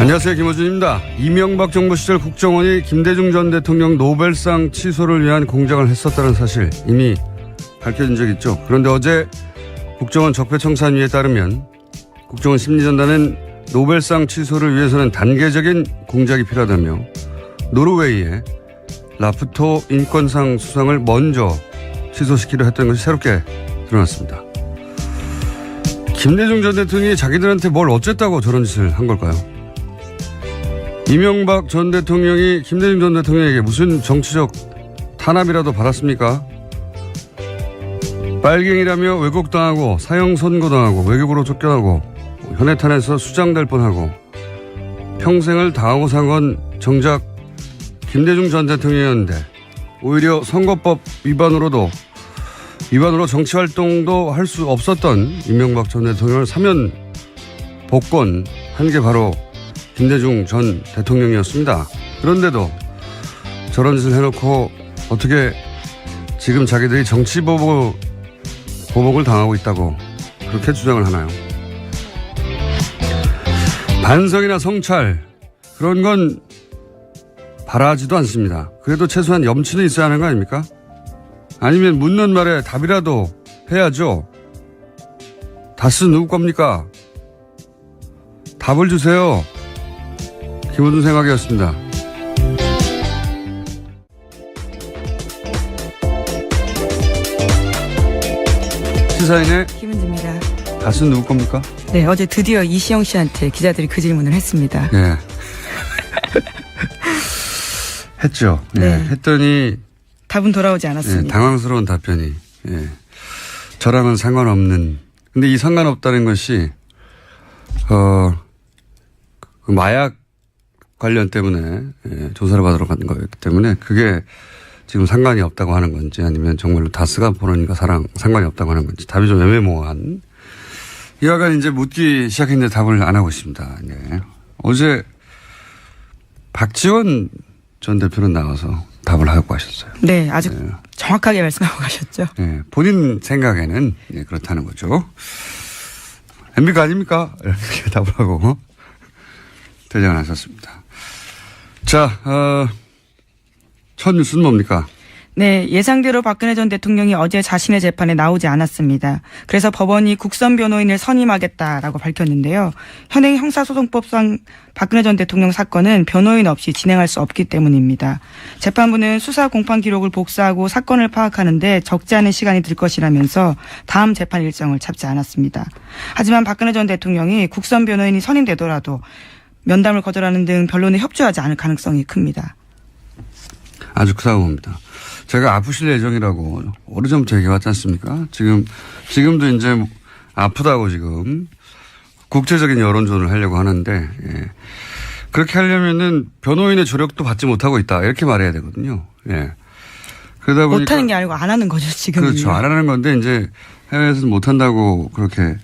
안녕하세요. 김호준입니다. 이명박 정부 시절 국정원이 김대중 전 대통령 노벨상 취소를 위한 공작을 했었다는 사실 이미 밝혀진 적 있죠. 그런데 어제 국정원 적폐청산위에 따르면 국정원 심리전단은 노벨상 취소를 위해서는 단계적인 공작이 필요하다며 노르웨이의 라프토 인권상 수상을 먼저 취소시키려 했던 것이 새롭게 드러났습니다. 김대중 전 대통령이 자기들한테 뭘 어쨌다고 저런 짓을 한 걸까요? 이명박 전 대통령이 김대중 전 대통령에게 무슨 정치적 탄압이라도 받았습니까? 빨갱이라며 왜곡당하고 사형 선고당하고 외국으로 쫓겨나고 현해탄에서 수장될 뻔하고 평생을 당하고 산 건 정작 김대중 전 대통령이었는데 오히려 선거법 위반으로 정치활동도 할 수 없었던 이명박 전 대통령을 사면 복권 한 게 바로 김대중 전 대통령이었습니다. 그런데도 저런 짓을 해놓고 어떻게 지금 자기들이 정치보복을 당하고 있다고 그렇게 주장을 하나요? 반성이나 성찰 그런 건 바라지도 않습니다. 그래도 최소한 염치는 있어야 하는 거 아닙니까? 아니면 묻는 말에 답이라도 해야죠. 다스 누구 겁니까? 답을 주세요. 김호준 생각이었습니다. 시사인의 김은지입니다. 다스는 누구 겁니까? 네, 어제 드디어 이시영 씨한테 기자들이 그 질문을 했습니다. 네. 했죠. 네. 했더니 답은 돌아오지 않았습니다. 당황스러운 답변이. 저랑은 상관없는. 근데 이 상관없다는 것이 그 마약 관련 때문에 조사를 받으러 간 거였기 때문에 그게 지금 상관이 없다고 하는 건지 아니면 정말로 다스가 보너님과 상관이 없다고 하는 건지 답이 좀 애매모호한. 이와간 이제 묻기 시작했는데 답을 안 하고 있습니다. 네. 어제 박지원 전 대표는 나와서 답을 하고 가셨어요. 네, 아주 정확하게 말씀하고 가셨죠. 네, 본인 생각에는 그렇다는 거죠. MB가 아닙니까? 이렇게 답을 하고 대장을 하셨습니다. 자, 첫 뉴스는 뭡니까? 네, 예상대로 박근혜 전 대통령이 어제 자신의 재판에 나오지 않았습니다. 그래서 법원이 국선 변호인을 선임하겠다라고 밝혔는데요. 현행 형사소송법상 박근혜 전 대통령 사건은 변호인 없이 진행할 수 없기 때문입니다. 재판부는 수사 공판 기록을 복사하고 사건을 파악하는데 적지 않은 시간이 들 것이라면서 다음 재판 일정을 잡지 않았습니다. 하지만 박근혜 전 대통령이 국선 변호인이 선임되더라도 면담을 거절하는 등 변론에 협조하지 않을 가능성이 큽니다. 아주 크다고 봅니다. 제가 아프실 예정이라고 오래전부터 얘기해왔지 않습니까? 지금도 이제 아프다고 지금 국제적인 여론전을 하려고 하는데, 그렇게 하려면은 변호인의 조력도 받지 못하고 있다. 이렇게 말해야 되거든요. 그러다 보니까. 못하는 게 아니고 안 하는 거죠, 지금. 그렇죠. 안 하는 건데 이제 해외에서는 못한다고 그렇게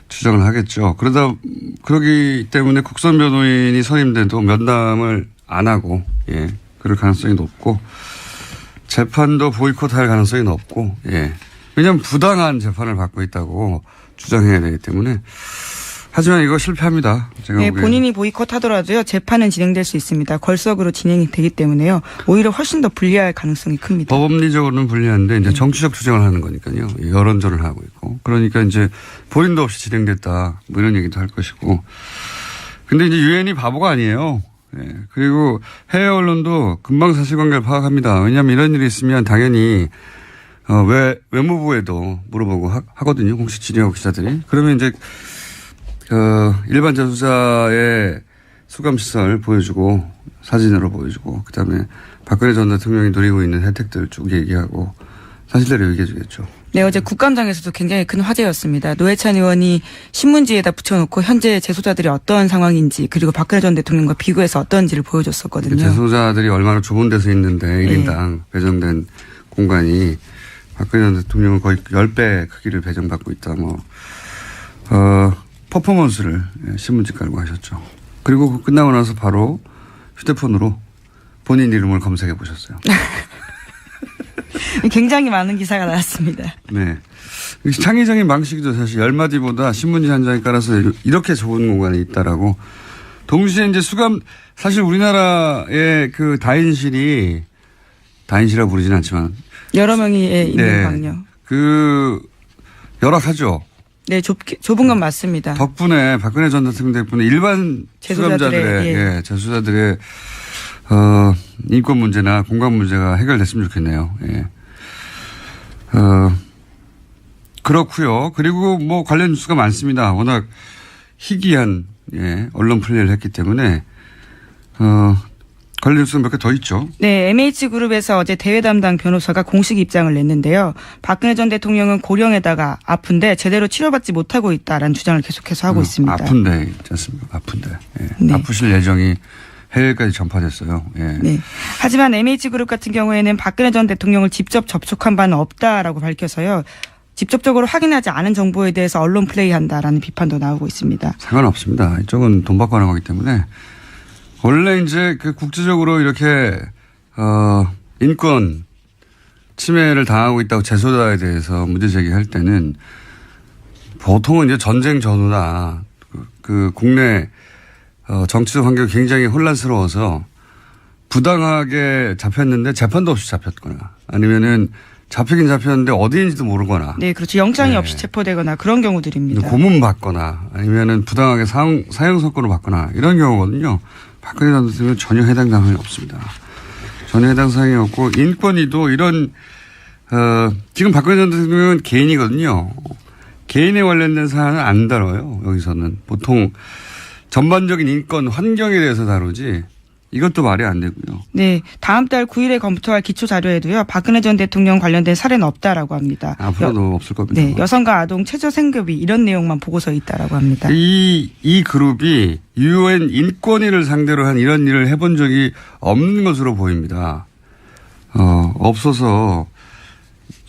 주장을 하겠죠. 그러기 때문에 국선 변호인이 선임돼도 면담을 안 하고, 그럴 가능성이 높고, 재판도 보이콧할 가능성이 높고, 왜냐하면 부당한 재판을 받고 있다고 주장해야 되기 때문에. 하지만 이거 실패합니다. 제가 네, 보기에는. 본인이 보이콧하더라도요, 재판은 진행될 수 있습니다. 걸석으로 진행이 되기 때문에요. 오히려 훨씬 더 불리할 가능성이 큽니다. 법리적으로는 불리한데 이제 정치적 투쟁을 하는 거니까요. 여론전을 하고 있고. 그러니까 이제 본인도 없이 진행됐다. 뭐 이런 얘기도 할 것이고. 근데 이제 유엔이 바보가 아니에요. 그리고 해외 언론도 금방 사실관계를 파악합니다. 왜냐하면 이런 일이 있으면 당연히 외무부에도 물어보고 하거든요. 공식 질의하고 기자들이. 그러면 이제 일반 재수자의 수감시설 보여주고 사진으로 보여주고 그다음에 박근혜 전 대통령이 누리고 있는 혜택들 쭉 얘기하고 사실대로 얘기해 주겠죠. 네, 어제 국감장에서도 굉장히 큰 화제였습니다. 노회찬 의원이 신문지에다 붙여놓고 현재 재소자들이 어떤 상황인지 그리고 박근혜 전 대통령과 비교해서 어떤지를 보여줬었거든요. 재소자들이 얼마나 좁은 데서 있는데 1인당 배정된 공간이 박근혜 전 대통령은 거의 10배 크기를 배정받고 있다. 퍼포먼스를 신문지 깔고 하셨죠. 그리고 끝나고 나서 바로 휴대폰으로 본인 이름을 검색해 보셨어요. 굉장히 많은 기사가 나왔습니다. 네. 창의적인 방식이죠. 사실 10마디보다 신문지 한 장에 깔아서 이렇게 좁은 공간에 있다라고 동시에 이제 사실 우리나라의 그 다인실이라고 부르지는 않지만 여러 명이 있는 방요. 그 열악하죠. 네, 좁은 건 맞습니다. 덕분에 박근혜 전 대통령 덕분에 일반 수감자들의 재수자들의 인권 문제나 공간 문제가 해결됐으면 좋겠네요. 예. 그렇고요. 그리고 뭐 관련 뉴스가 많습니다. 워낙 희귀한 언론 플레이를 했기 때문에 관련 뉴스가 몇 개 더 있죠. 네, MH그룹에서 어제 대외 담당 변호사가 공식 입장을 냈는데요. 박근혜 전 대통령은 고령에다가 아픈데 제대로 치료받지 못하고 있다라는 주장을 계속해서 하고 있습니다. 아픈데 있지 않습니까? 아픈데. 예. 네. 아프실 예정이 해외까지 전파됐어요. 예. 네. 하지만 MH그룹 같은 경우에는 박근혜 전 대통령을 직접 접촉한 바는 없다라고 밝혀서요. 직접적으로 확인하지 않은 정보에 대해서 언론 플레이한다라는 비판도 나오고 있습니다. 상관없습니다. 이쪽은 돈 받고 하는 거기 때문에 원래 이제 그 국제적으로 이렇게 인권 침해를 당하고 있다고 재소자에 대해서 문제 제기할 때는 보통은 이제 전쟁 전후다. 그 국내 정치적 환경이 굉장히 혼란스러워서 부당하게 잡혔는데 재판도 없이 잡혔거나 아니면은 잡히긴 잡혔는데 어디인지도 모르거나. 네, 그렇죠. 영장이 없이 체포되거나 그런 경우들입니다. 고문 받거나 아니면은 부당하게 사형 선고를 받거나 이런 경우거든요. 박근혜 전 대통령은 전혀 해당 사항이 없습니다. 전혀 해당 사항이 없고 인권위도 이런 지금 박근혜 전 대통령은 개인이거든요. 개인에 관련된 사안은 안 다뤄요. 여기서는 보통 전반적인 인권 환경에 대해서 다루지 이것도 말이 안 되고요. 네, 다음 달 9일에 검토할 기초 자료에도요. 박근혜 전 대통령 관련된 사례는 없다라고 합니다. 앞으로도 없을 겁니다. 네, 여성과 아동 최저 생계비 이런 내용만 보고서에 있다라고 합니다. 이 그룹이 UN 인권위를 상대로 한 이런 일을 해본 적이 없는 것으로 보입니다. 없어서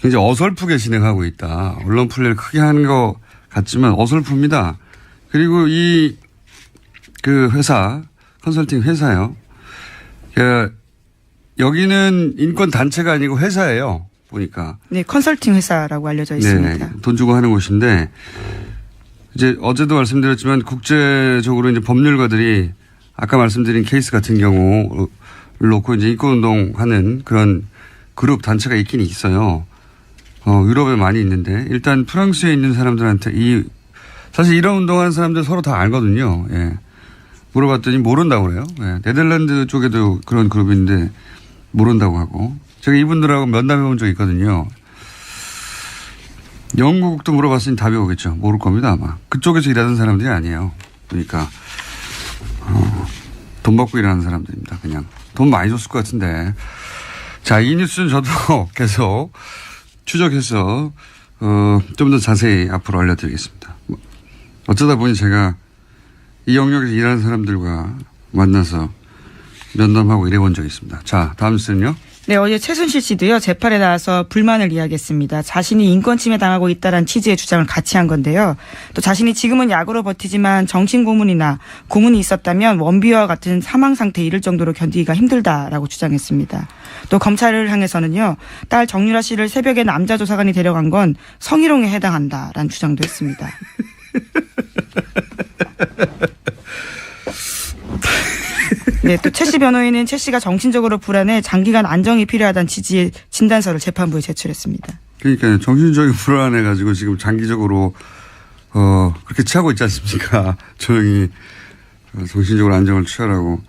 굉장히 어설프게 진행하고 있다. 언론 플레이를 크게 하는 것 같지만 어설픕니다. 그리고 그 회사 컨설팅 회사요. 여기는 인권 단체가 아니고 회사예요. 보니까. 네, 컨설팅 회사라고 알려져 있습니다. 네, 돈 주고 하는 곳인데 이제 어제도 말씀드렸지만 국제적으로 이제 법률가들이 아까 말씀드린 케이스 같은 경우를 놓고 이제 인권운동 하는 그런 그룹 단체가 있긴 있어요. 유럽에 많이 있는데 일단 프랑스에 있는 사람들한테 사실 이런 운동하는 사람들 서로 다 알거든요. 예. 물어봤더니 모른다고 그래요. 예. 네덜란드 쪽에도 그런 그룹인데 모른다고 하고 제가 이분들하고 면담해 본 적이 있거든요. 영국도 물어봤으니 답이 오겠죠. 모를 겁니다 아마. 그쪽에서 일하는 사람들이 아니에요. 그러니까 돈 받고 일하는 사람들입니다. 그냥 돈 많이 줬을 것 같은데. 자, 이 뉴스는 저도 계속 추적해서 좀 더 자세히 앞으로 알려드리겠습니다. 어쩌다 보니 제가 이 영역에서 일하는 사람들과 만나서 면담하고 일해본 적이 있습니다. 자, 다음 뉴스는요. 네, 어제 최순실 씨도요, 재판에 나와서 불만을 이야기했습니다. 자신이 인권 침해 당하고 있다는 취지의 주장을 같이 한 건데요. 또 자신이 지금은 약으로 버티지만 정신고문이나 고문이 있었다면 원비와 같은 사망 상태에 이를 정도로 견디기가 힘들다라고 주장했습니다. 또 검찰을 향해서는요, 딸 정유라 씨를 새벽에 남자 조사관이 데려간 건 성희롱에 해당한다라는 주장도 했습니다. 네, 또 최 씨 변호인은 최 씨가 정신적으로 불안해 장기간 안정이 필요하다는 취지의 진단서를 재판부에 제출했습니다. 그러니까 정신적인 불안해가지고 지금 장기적으로 그렇게 취하고 있지 않습니까? 조용히 정신적으로 안정을 취하라고.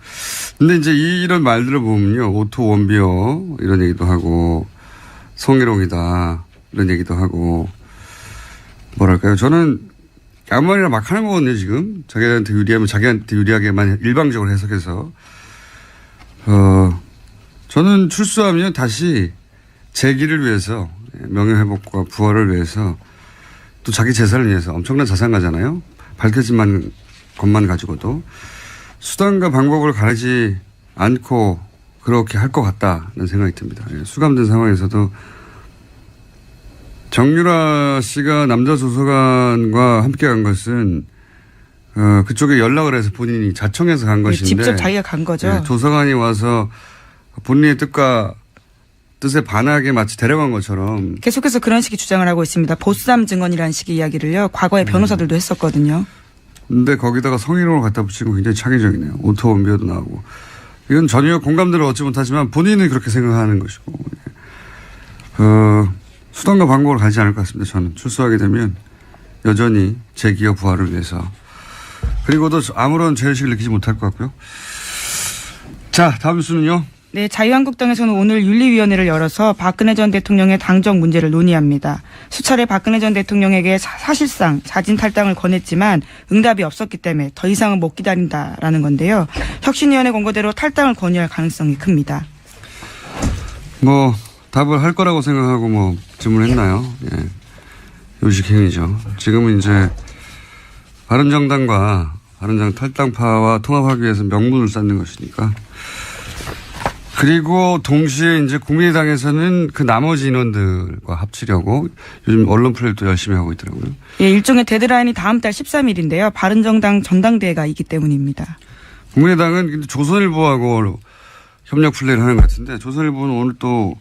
근데 이제 이런 말들을 보면요, 오토 원비어 이런 얘기도 하고 성희롱이다 이런 얘기도 하고 뭐랄까요? 저는 아무 말이나 막 하는 거거든요, 지금. 자기한테 유리하면 자기한테 유리하게만 일방적으로 해석해서. 저는 출소하면 다시 재기를 위해서, 명예회복과 부활을 위해서, 또 자기 재산을 위해서 엄청난 자산가잖아요. 밝혀진 것만 가지고도. 수단과 방법을 가리지 않고 그렇게 할 것 같다는 생각이 듭니다. 수감된 상황에서도 정유라 씨가 남자 조사관과 함께 간 것은 그쪽에 연락을 해서 본인이 자청해서 간 것인데 직접 자기가 간 거죠. 네, 조사관이 와서 본인의 뜻에 반하게 마치 데려간 것처럼 계속해서 그런 식의 주장을 하고 있습니다. 보쌈 증언이라는 식의 이야기를요. 과거에 변호사들도 했었거든요. 근데 거기다가 성희롱을 갖다 붙이는 거 굉장히 창의적이네요. 오토 원비어도 나오고. 이건 전혀 공감대를 얻지 못하지만 본인은 그렇게 생각하는 것이고. 수단과 방법을 가지 않을 것 같습니다. 저는 출소하게 되면 여전히 제 기업 부활을 위해서. 그리고도 아무런 죄의식을 느끼지 못할 것 같고요. 자, 다음 뉴스는요. 네, 자유한국당에서는 오늘 윤리위원회를 열어서 박근혜 전 대통령의 당적 문제를 논의합니다. 수차례 박근혜 전 대통령에게 사실상 자진 탈당을 권했지만 응답이 없었기 때문에 더 이상은 못 기다린다라는 건데요. 혁신위원회 권고대로 탈당을 권유할 가능성이 큽니다. 뭐 답을 할 거라고 생각하고 뭐 질문했나요? 예. 요식행위죠. 지금은 이제 바른정당과 바른정 탈당파와 통합하기 위해서 명분을 쌓는 것이니까. 그리고 동시에 이제 국민의당에서는 그 나머지 인원들과 합치려고 요즘 언론 플레이를 또 열심히 하고 있더라고요. 예, 일종의 데드라인이 다음 달 13일인데요. 바른정당 전당대회가 있기 때문입니다. 국민의당은 조선일보하고 협력 플레이를 하는 것 같은데 조선일보는 오늘 또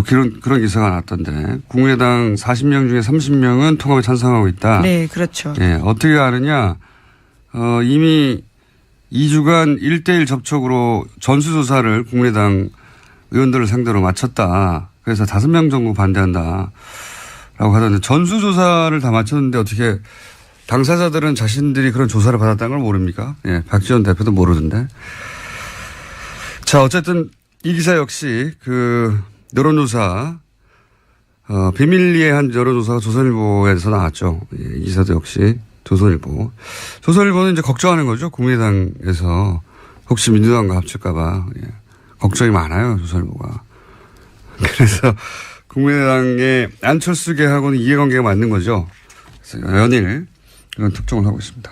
그런 기사가 났던데 국민의당 40명 중에 30명은 통합에 찬성하고 있다. 네, 그렇죠. 예, 어떻게 아느냐. 이미 2주간 1대1 접촉으로 전수조사를 국민의당 의원들을 상대로 마쳤다. 그래서 5명 정도 반대한다. 라고 하던데 전수조사를 다 마쳤는데 어떻게 당사자들은 자신들이 그런 조사를 받았다는 걸 모릅니까? 예, 박지원 대표도 모르던데. 자, 어쨌든 이 기사 역시 그 여론조사, 비밀리에 한 여론조사가 조선일보에서 나왔죠. 예, 이 기사도 역시 조선일보. 조선일보는 이제 걱정하는 거죠. 국민의당에서 혹시 민주당과 합칠까봐. 예. 걱정이 많아요. 조선일보가. 그래서 국민의당의 안철수계하고는 이해관계가 맞는 거죠. 그래서 연일 그런 특종을 하고 있습니다.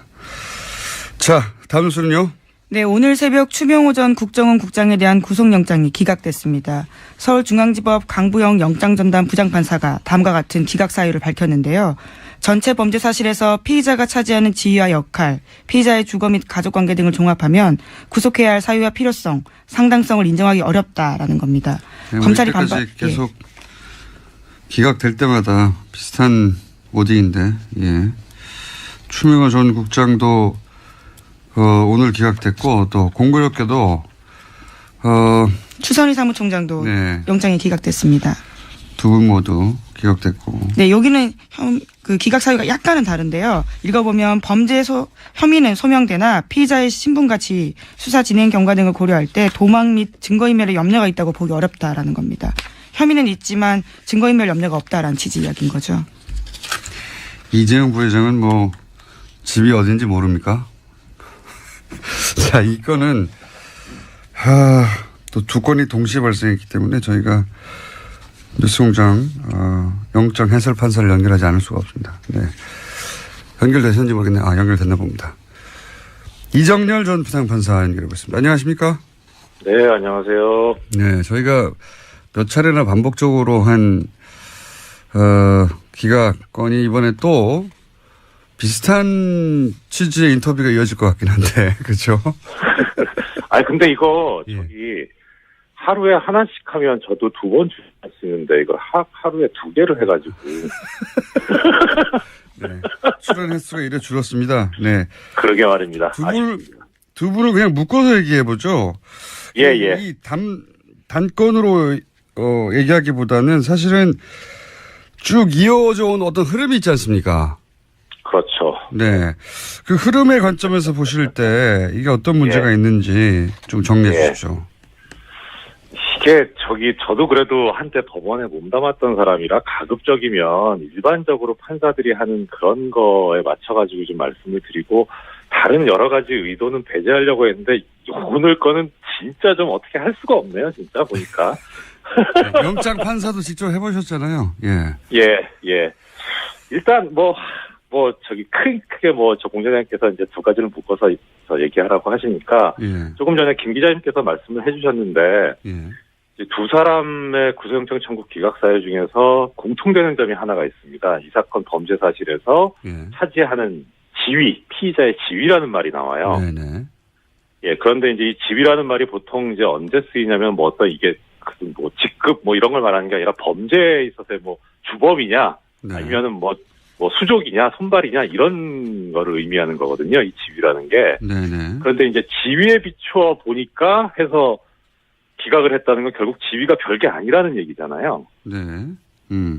자, 다음 뉴스는요. 네, 오늘 새벽 추명호 전 국정원 국장에 대한 구속영장이 기각됐습니다. 서울중앙지법 강부영 영장전담 부장판사가 다음과 같은 기각 사유를 밝혔는데요. 전체 범죄 사실에서 피의자가 차지하는 지위와 역할, 피의자의 주거 및 가족관계 등을 종합하면 구속해야 할 사유와 필요성, 상당성을 인정하기 어렵다라는 겁니다. 네, 검찰이 계속 기각될 때마다 비슷한 워딩인데, 예. 추명호 전 국장도 오늘 기각됐고 또 공교롭게도 추선희 사무총장도 네. 영장이 기각됐습니다. 두 분 모두 기각됐고. 네, 여기는 그 기각 사유가 약간은 다른데요. 읽어보면 혐의는 소명되나 피의자의 신분 가치, 수사 진행 경과 등을 고려할 때 도망 및 증거인멸의 염려가 있다고 보기 어렵다라는 겁니다. 혐의는 있지만 증거인멸 염려가 없다라는 취지 이야기인 거죠. 이재용 부회장은 뭐 집이 어딘지 모릅니까? 자, 이 건은 또 두 건이 동시에 발생했기 때문에 저희가 뉴스공장 영장 해설 판사를 연결하지 않을 수가 없습니다. 네. 연결되셨는지 모르겠네요. 연결됐나 봅니다. 이정렬 전 부장판사 연결해보겠습니다. 안녕하십니까? 네, 안녕하세요. 네, 저희가 몇 차례나 반복적으로 한 기각 건이 이번에 또 비슷한 취지의 인터뷰가 이어질 것 같긴 한데, 그렇죠? 아니 근데 이거 예. 저기 하루에 하나씩 하면 저도 2번 출연하시는데 이거 하루에 2개를 해가지고. 네, 출연 횟수가 이래 줄었습니다. 네. 그러게 말입니다. 두 분을 그냥 묶어서 얘기해보죠. 예. 이 단건으로 얘기하기보다는 사실은 쭉 이어져 온 어떤 흐름이 있지 않습니까? 그렇죠. 네. 그 흐름의 관점에서 보실 때 이게 어떤 문제가 있는지 좀 정리해 주십시오. 이게 저도 그래도 한때 법원에 몸담았던 사람이라 가급적이면 일반적으로 판사들이 하는 그런 거에 맞춰가지고 좀 말씀을 드리고 다른 여러 가지 의도는 배제하려고 했는데 오늘 거는 진짜 좀 어떻게 할 수가 없네요. 진짜 보니까. 네, 영장 판사도 직접 해보셨잖아요. 예. 예. 일단 크게 저 공장장님께서 이제 두 가지를 묶어서 얘기하라고 하시니까 예. 조금 전에 김 기자님께서 말씀을 해주셨는데 예. 이제 두 사람의 구속영장 청구 기각 사유 중에서 공통되는 점이 하나가 있습니다. 이 사건 범죄 사실에서 차지하는 지위, 피의자의 지위라는 말이 나와요. 네네. 예, 그런데 이제 이 지위라는 말이 보통 이제 언제 쓰이냐면 이게 직급 이런 걸 말하는 게 아니라 범죄에 있어서의 주범이냐 네. 아니면은 뭐 수족이냐 손발이냐 이런 거를 의미하는 거거든요. 이 지위라는 게. 네네. 그런데 이제 지위에 비추어 보니까 해서 기각을 했다는 건 결국 지위가 별게 아니라는 얘기잖아요. 네.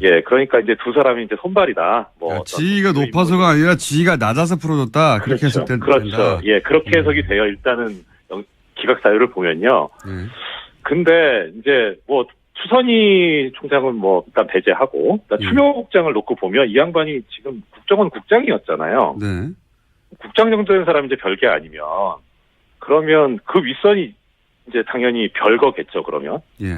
예, 그러니까 이제 두 사람이 이제 손발이다. 뭐 그러니까 지위가 높아서가 아니라 지위가 낮아서 풀어졌다. 그렇게 그렇죠. 해석된다. 그렇죠. 예, 그렇게 해석이 돼요. 일단은 기각 사유를 보면요. 네. 근데 이제 뭐 추선희 총장은 뭐 일단 배제하고 추명호 국장을 놓고 보면 이 양반이 지금 국정원 국장이었잖아요. 네. 국장 정도 된 사람이 이제 별게 아니면 그러면 그 윗선이 이제 당연히 별거겠죠. 그러면. 예.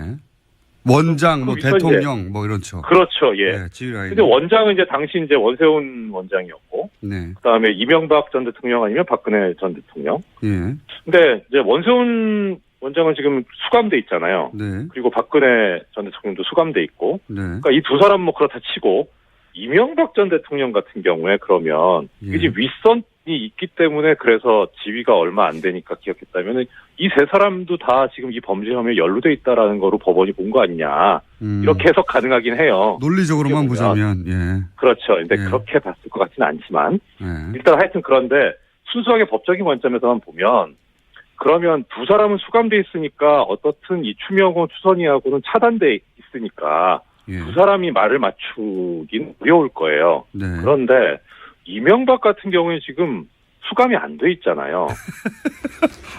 원장, 뭐 그 윗선 대통령, 뭐 이런 쪽. 그렇죠. 예. 네, 지휘라인. 근데 원장은 이제 당시 이제 원세훈 원장이었고, 네. 그다음에 이명박 전 대통령 아니면 박근혜 전 대통령. 예. 근데 이제 원세훈 원장은 지금 수감돼 있잖아요. 네. 그리고 박근혜 전 대통령도 수감돼 있고, 네. 그러니까 이 두 사람 뭐 그렇다 치고 이명박 전 대통령 같은 경우에 그러면 예. 이게 윗선이 있기 때문에 그래서 지위가 얼마 안 되니까 기억했다면은 이 세 사람도 다 지금 이 범죄 혐의에 연루돼 있다라는 거로 법원이 본 거 아니냐 이렇게 해석 가능하긴 해요. 논리적으로만 보자면 예. 그렇죠. 근데 예. 그렇게 봤을 것 같지는 않지만 예. 일단 하여튼 그런데 순수하게 법적인 관점에서만 보면 그러면 두 사람은 수감돼 있으니까 어떻든 이 추명호 추선희하고는 차단돼 있으니까 예. 두 사람이 말을 맞추긴 어려울 거예요. 네. 그런데 이명박 같은 경우에 지금 수감이 안 돼 있잖아요.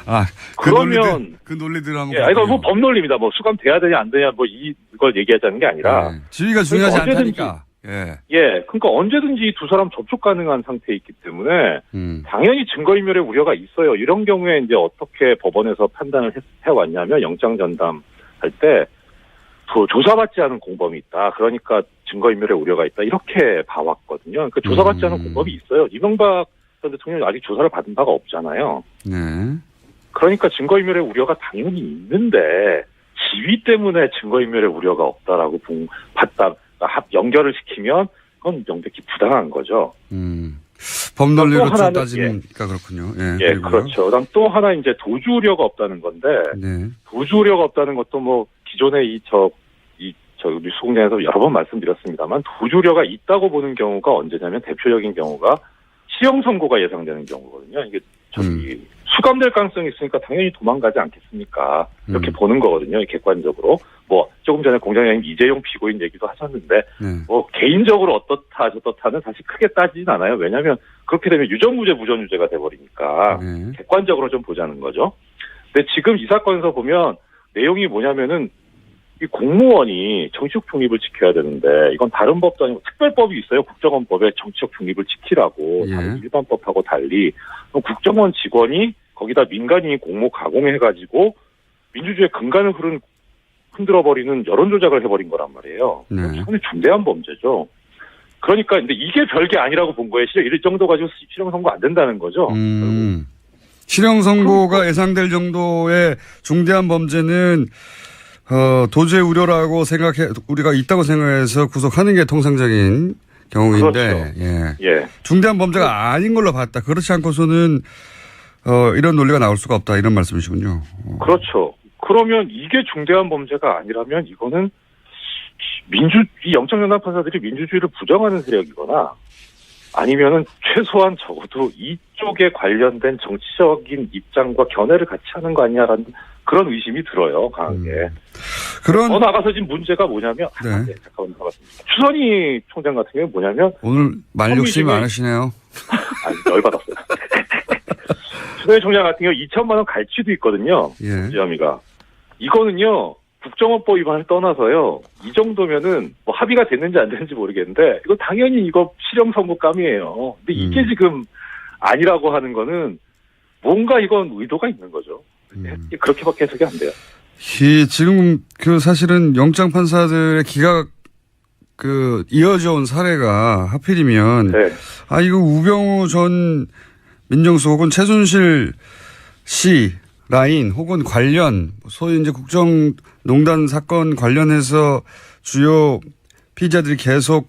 아, 그러면 그 논리들 한번. 예, 이거 뭐 법논리입니다. 뭐 수감돼야 되냐 안 되냐 뭐 이걸 얘기하자는 게 아니라 예. 지위가 중요하지 그러니까 않다니까. 예. 예, 그러니까 언제든지 두 사람 접촉 가능한 상태에 있기 때문에 당연히 증거인멸의 우려가 있어요. 이런 경우에 이제 어떻게 법원에서 판단을 해왔냐면 영장 전담할 때 조사받지 않은 공범이 있다. 그러니까 증거인멸의 우려가 있다. 이렇게 봐왔거든요. 그러니까 조사받지 않은 공범이 있어요. 이명박 전 대통령이 아직 조사를 받은 바가 없잖아요. 네. 그러니까 증거인멸의 우려가 당연히 있는데 지위 때문에 증거인멸의 우려가 없다라고 봤다. 연결을 시키면 그건 명백히 부당한 거죠. 법논리로 좀 하나는, 따지니까 그렇군요. 예, 예, 그렇죠. 그다음 또 하나 이제 도주 우려가 없다는 건데 네. 도주 우려가 없다는 것도 뭐 기존에 우리 수공장에서 여러 번 말씀드렸습니다만 도주 우려가 있다고 보는 경우가 언제냐면 대표적인 경우가 실형 선고가 예상되는 경우거든요. 이게 수감될 가능성이 있으니까 당연히 도망가지 않겠습니까? 이렇게 보는 거거든요. 객관적으로. 뭐 조금 전에 공장장님 이재용 피고인 얘기도 하셨는데 뭐 개인적으로 어떻다 저떻다는 사실 크게 따지진 않아요. 왜냐하면 그렇게 되면 유전무죄 무전유죄가 돼버리니까 객관적으로 좀 보자는 거죠. 근데 지금 이 사건에서 보면 내용이 뭐냐면은 이 공무원이 정치적 중립을 지켜야 되는데 이건 다른 법도 아니고 특별법이 있어요. 국정원법에 정치적 중립을 지키라고 다른 일반법하고 달리 국정원 직원이 거기다 민간인이 공모 가공해가지고 민주주의의 근간을 흔들어버리는 여론조작을 해버린 거란 말이에요. 상당히 중대한 범죄죠. 그러니까 근데 이게 별게 아니라고 본 거예요. 이 정도 가지고 실형 선고 안 된다는 거죠. 실형 선고가 예상될 정도의 중대한 범죄는 도주의 우려라고 우리가 있다고 생각해서 구속하는 게 통상적인 경우인데, 그렇죠. 예. 중대한 범죄가 아닌 걸로 봤다. 그렇지 않고서는, 이런 논리가 나올 수가 없다. 이런 말씀이시군요. 그렇죠. 그러면 이게 중대한 범죄가 아니라면 이거는 이 영장전담 판사들이 민주주의를 부정하는 세력이거나 아니면은 최소한 적어도 이쪽에 관련된 정치적인 입장과 견해를 같이 하는 거 아니냐라는 그런 의심이 들어요, 강하게. 더 나가서 지금 문제가 뭐냐면, 잠깐만 나갔습니다. 추선희 총장 같은 경우는 뭐냐면, 오늘 말 욕심이 많으시네요. 열받았어요. 추선희 총장 같은 경우 2천만 원 갈취도 있거든요. 예. 혐의가. 이거는요, 국정원법 위반을 떠나서요, 이 정도면은 뭐 합의가 됐는지 안 됐는지 모르겠는데, 이거 당연히 이거 실형 선고감이에요. 근데 이게 지금 아니라고 하는 거는 뭔가 이건 의도가 있는 거죠. 그렇게밖에 해석이 안 돼요. 지금 사실은 영장 판사들의 기각 이어져 온 사례가 하필이면 이거 우병우 전 민정수석 혹은 최순실 씨 라인 혹은 관련 소위 이제 국정농단 사건 관련해서 주요 피의자들이 계속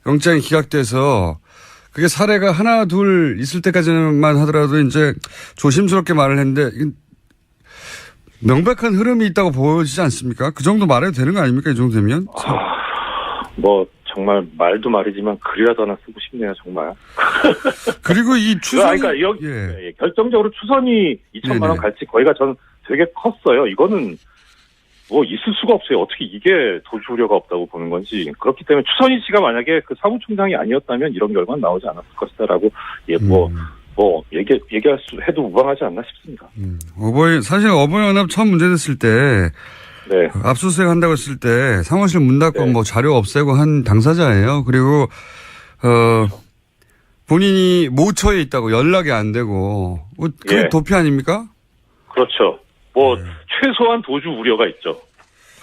영장이 기각돼서 그게 사례가 하나 둘 있을 때까지만 하더라도 이제 조심스럽게 말을 했는데 명백한 흐름이 있다고 보여지지 않습니까? 그 정도 말해도 되는 거 아닙니까? 이 정도 되면? 정말 말도 말이지만 글이라도 하나 쓰고 싶네요, 정말. 그리고 이 추선 그러니까 결정적으로 추선이 2천만 원 네네. 갈지 거기가 저는 되게 컸어요. 이거는 뭐 있을 수가 없어요. 어떻게 이게 도주 우려가 없다고 보는 건지. 그렇기 때문에 추선희 씨가 만약에 그 사무총장이 아니었다면 이런 결과는 나오지 않았을 것이다라고 얘기할 수 해도 무방하지 않나 싶습니다. 사실 어버이연합 처음 문제됐을 때 네. 압수수색 한다고 했을 때 사무실 문 닫고 네. 뭐 자료 없애고 한 당사자예요. 그리고 본인이 모처에 있다고 연락이 안 되고 그게 예. 도피 아닙니까? 그렇죠. 최소한 도주 우려가 있죠.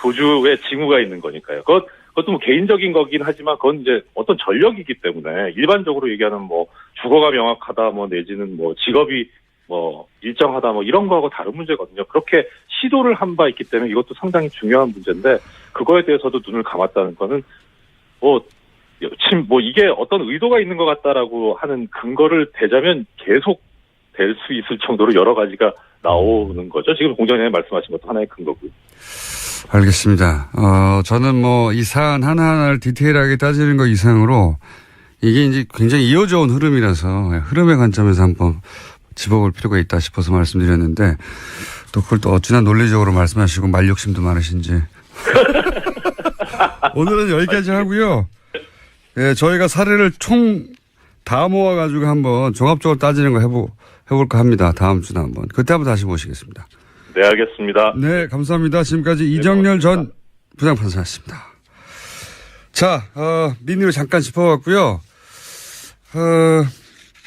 도주에 징후가 있는 거니까요. 그것도 뭐 개인적인 거긴 하지만 그건 이제 어떤 전력이기 때문에 일반적으로 얘기하는 뭐 주거가 명확하다 뭐 내지는 뭐 직업이 뭐 일정하다 뭐 이런 거하고 다른 문제거든요. 그렇게 시도를 한 바 있기 때문에 이것도 상당히 중요한 문제인데 그거에 대해서도 눈을 감았다는 거는 이게 어떤 의도가 있는 것 같다라고 하는 근거를 대자면 계속 될 수 있을 정도로 여러 가지가 나오는 거죠. 지금 공장장님 말씀하신 것도 하나의 근거고요. 알겠습니다. 저는 뭐 이 사안 하나하나를 디테일하게 따지는 것 이상으로 이게 이제 굉장히 이어져 온 흐름이라서 흐름의 관점에서 한번 짚어볼 필요가 있다 싶어서 말씀드렸는데 또 그걸 또 어찌나 논리적으로 말씀하시고 말 욕심도 많으신지. 오늘은 여기까지 하고요. 예, 저희가 사례를 총 다 모아가지고 한번 종합적으로 따지는 거 해볼까 합니다. 다음 주나 한번. 그때 한번 다시 모시겠습니다. 네, 알겠습니다. 네, 감사합니다. 지금까지 이정렬 전 부장판사였습니다. 자, 민의로 잠깐 짚어봤고요.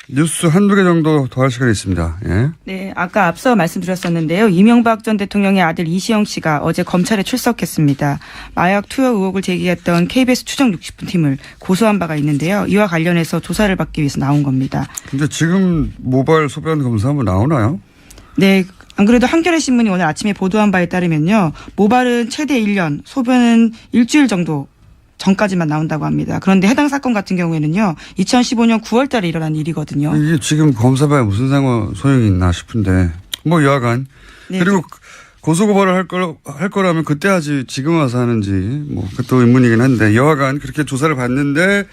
뉴스 한두 개 정도 더 할 시간이 있습니다. 예. 네, 아까 앞서 말씀드렸었는데요. 이명박 전 대통령의 아들 이시영 씨가 어제 검찰에 출석했습니다. 마약 투여 의혹을 제기했던 KBS 추정 60분 팀을 고소한 바가 있는데요. 이와 관련해서 조사를 받기 위해서 나온 겁니다. 근데 지금 모발 소변 검사 한번 나오나요? 네. 안 그래도 한겨레 신문이 오늘 아침에 보도한 바에 따르면요. 모발은 최대 1년, 소변은 일주일 정도 전까지만 나온다고 합니다. 그런데 해당 사건 같은 경우에는요. 2015년 9월 달에 일어난 일이거든요. 이게 지금 검사봐야 무슨 소용이 있나 싶은데 뭐 여하간 네. 그리고 고소고발을 할 거라면 그때 하지 지금 와서 하는지 뭐 그것도 의문이긴 한데 여하간 그렇게 조사를 받는데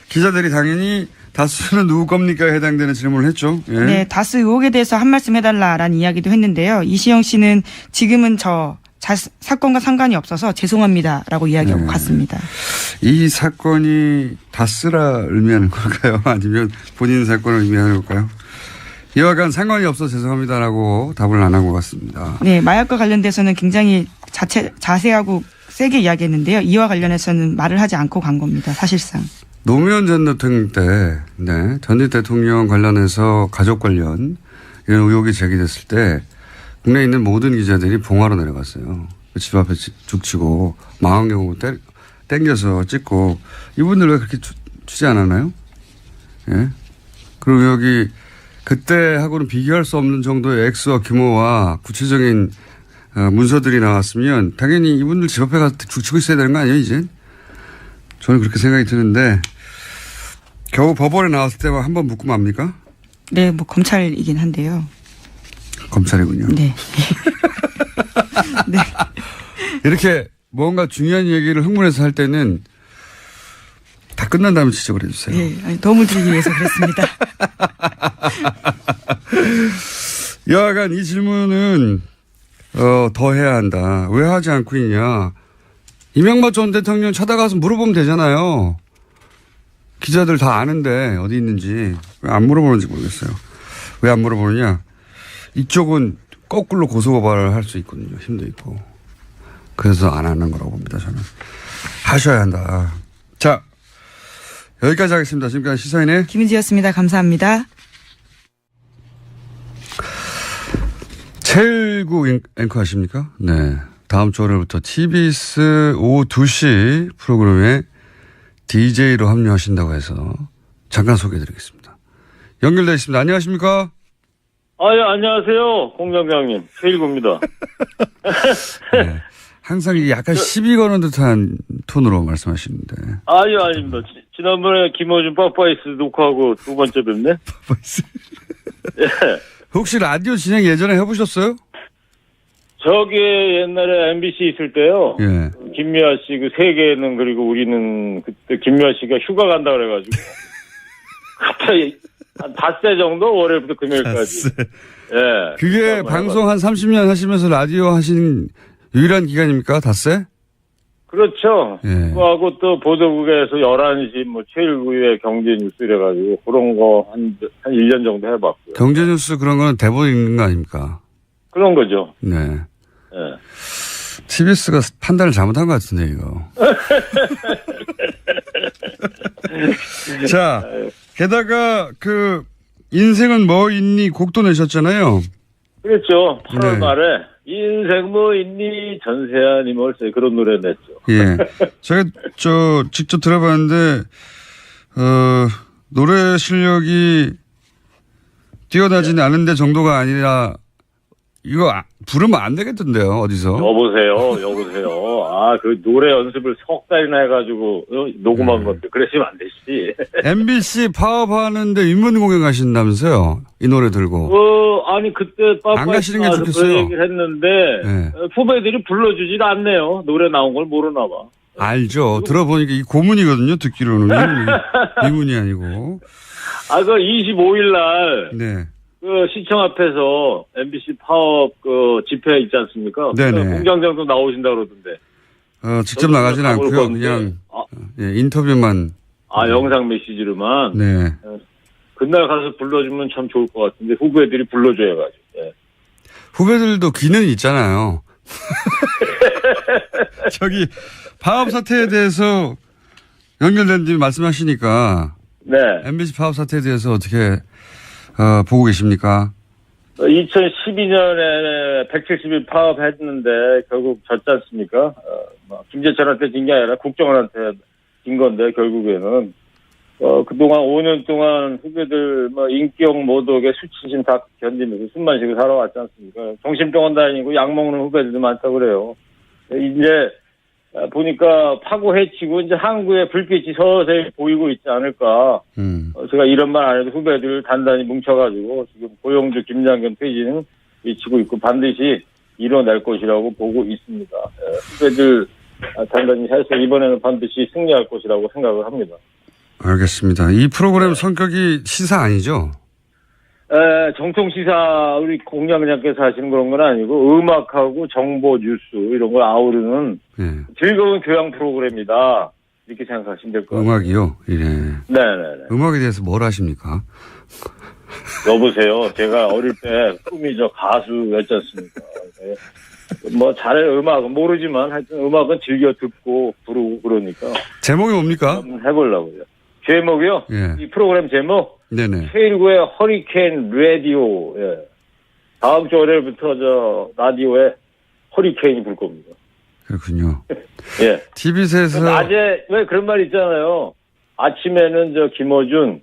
기자들이 당연히 다스는 누구 겁니까 해당되는 질문을 했죠. 예. 네, 다스 의혹에 대해서 한 말씀 해달라라는 이야기도 했는데요. 이시영 씨는 지금은 사건과 상관이 없어서 죄송합니다라고 이야기하고 갔습니다. 이 사건이 다스라 의미하는 걸까요? 아니면 본인 사건을 의미하는 걸까요? 이와 간 상관이 없어 죄송합니다라고 답을 안 한 것 같습니다. 네, 마약과 관련돼서는 굉장히 자세하고 세게 이야기했는데요. 이와 관련해서는 말을 하지 않고 간 겁니다. 사실상. 노무현 전 대통령 때, 네, 전 대통령 관련해서 가족 관련 이런 의혹이 제기됐을 때 국내에 있는 모든 기자들이 봉화로 내려갔어요. 집 앞에 죽치고 망원경으로 땡겨서 찍고 이분들 왜 그렇게 주지 않았나요? 예. 그리고 여기 그때하고는 비교할 수 없는 정도의 액수와 규모와 구체적인 문서들이 나왔으면 당연히 이분들 집 앞에 가서 죽치고 있어야 되는 거 아니에요, 이제? 저는 그렇게 생각이 드는데 겨우 법원에 나왔을 때만 한 번 묻고 맙니까? 네, 뭐 검찰이긴 한데요. 검찰이군요. 네. 네. 이렇게 뭔가 중요한 얘기를 흥분해서 할 때는 다 끝난 다음에 지적을 해주세요. 네, 아니, 도움을 드리기 위해서 그랬습니다. 여하간 이 질문은 더 해야 한다. 왜 하지 않고 있냐. 이명박 전 대통령 찾아가서 물어보면 되잖아요. 기자들 다 아는데 어디 있는지. 왜 안 물어보는지 모르겠어요. 왜 안 물어보느냐. 이쪽은 거꾸로 고소고발을 할 수 있거든요. 힘도 있고. 그래서 안 하는 거라고 봅니다. 저는. 하셔야 한다. 자, 여기까지 하겠습니다. 지금까지 시사인의 김은지였습니다. 감사합니다. 최일구 앵커 아십니까? 네. 다음 주 월요일부터 TBS 오후 2시 프로그램에 DJ로 합류하신다고 해서 잠깐 소개해드리겠습니다. 연결되어 있습니다. 안녕하십니까? 예, 안녕하세요. 공장장님. 최일구입니다. 네. 항상 약간 시비 거는 듯한 톤으로 말씀하시는데. 아닙니다. 지난번에 김어준 빠빠이스 녹화하고 두 번째 뵙네? 혹시 라디오 진행 예전에 해보셨어요? 저기 옛날에 MBC 있을 때요. 예. 김미아 씨 그 세계는 그리고 우리는 그때 김미아 씨가 휴가 간다 그래가지고 갑자기 한 닷새 정도 월요일부터 금요일까지. 예. 그게 방송 한 30년 하시면서 라디오 하신 유일한 기간입니까? 닷새? 그렇죠. 예. 그거하고 또 보도국에서 11시 뭐 최일구의 경제 뉴스 이래가지고 그런 거 한 1년 정도 해봤고요. 경제뉴스 그런 거는 대본 있는 거 아닙니까? 그런 거죠. 네. 예. TBS가 판단을 잘못한 것 같은데, 이거. 자, 게다가 그, 인생은 뭐 있니 곡도 내셨잖아요. 그렇죠. 8월 네. 말에 인생 뭐 있니 전세아니 멀세 그런 노래 냈죠. 예. 제가 직접 들어봤는데, 노래 실력이 뛰어나지는 않은데 정도가 아니라, 이거 부르면 안 되겠던데요, 어디서. 여보세요. 아, 그 노래 연습을 석 달이나 해가지고 녹음한 건데 그러시면 안 되지. MBC 파업하는데 인문 공연 가신다면서요? 이 노래 들고. 아니 그때 안 가시는 게 빠빠에서 좋겠어요. 그 얘기를 했는데 네. 후배들이 불러주질 않네요. 노래 나온 걸 모르나 봐. 알죠. 들어보니까 이 고문이거든요, 듣기로는. 이문이 아니고. 아, 그 25일 날 네. 그 시청 앞에서 MBC 파업 그 집회 있지 않습니까? 네네. 공장장도 나오신다 그러던데. 직접 나가진 가볼 않고요. 건데. 그냥 예, 인터뷰만. 영상 메시지로만. 네. 그날 가서 불러주면 참 좋을 것 같은데 후배들이 불러줘야가지고. 예. 후배들도 귀는 있잖아요. 저기 파업 사태에 대해서 연결된 뒤 말씀하시니까 네. MBC 파업 사태에 대해서 어떻게 보고 계십니까? 2012년에 170일 파업했는데 결국 졌지 않습니까? 김재철한테 진 게 아니라 국정원한테 진 건데 결국에는 그동안 5년 동안 후배들 인격 모독에 수치심 다 견디면서 숨만 쉬고 살아왔지 않습니까? 정신병원 다니고 약 먹는 후배들도 많다고 그래요. 이제 보니까 파고 해치고 이제 항구에 불빛이 서서히 보이고 있지 않을까. 제가 이런 말 안 해도 후배들 단단히 뭉쳐가지고 지금 고용주 김장겸 퇴진은 외치고 있고 반드시 이뤄낼 것이라고 보고 있습니다. 후배들 단단히 해서 이번에는 반드시 승리할 것이라고 생각을 합니다. 알겠습니다. 이 프로그램 성격이 시사 아니죠? 정통 시사 우리 공장장께서 하시는 그런 건 아니고 음악하고 정보 뉴스 이런 걸 아우르는 예. 즐거운 교양 프로그램이다. 이렇게 생각하시면 될 것 같아요. 음악이요? 예. 네네네. 음악에 대해서 뭘 하십니까? 여보세요. 제가 어릴 때 꿈이 가수였지 않습니까? 뭐 잘해 음악은 모르지만 하여튼 음악은 즐겨 듣고 부르고 그러니까 제목이 뭡니까? 한번 해보려고요. 제목이요? 예. 이 프로그램 제목 네네. 최일구의 허리케인 라디오. 예. 다음 주 월요일부터 라디오에 허리케인이 불 겁니다. 그렇군요. 예. TV에서 낮에 왜 그런 말 있잖아요. 아침에는 김어준,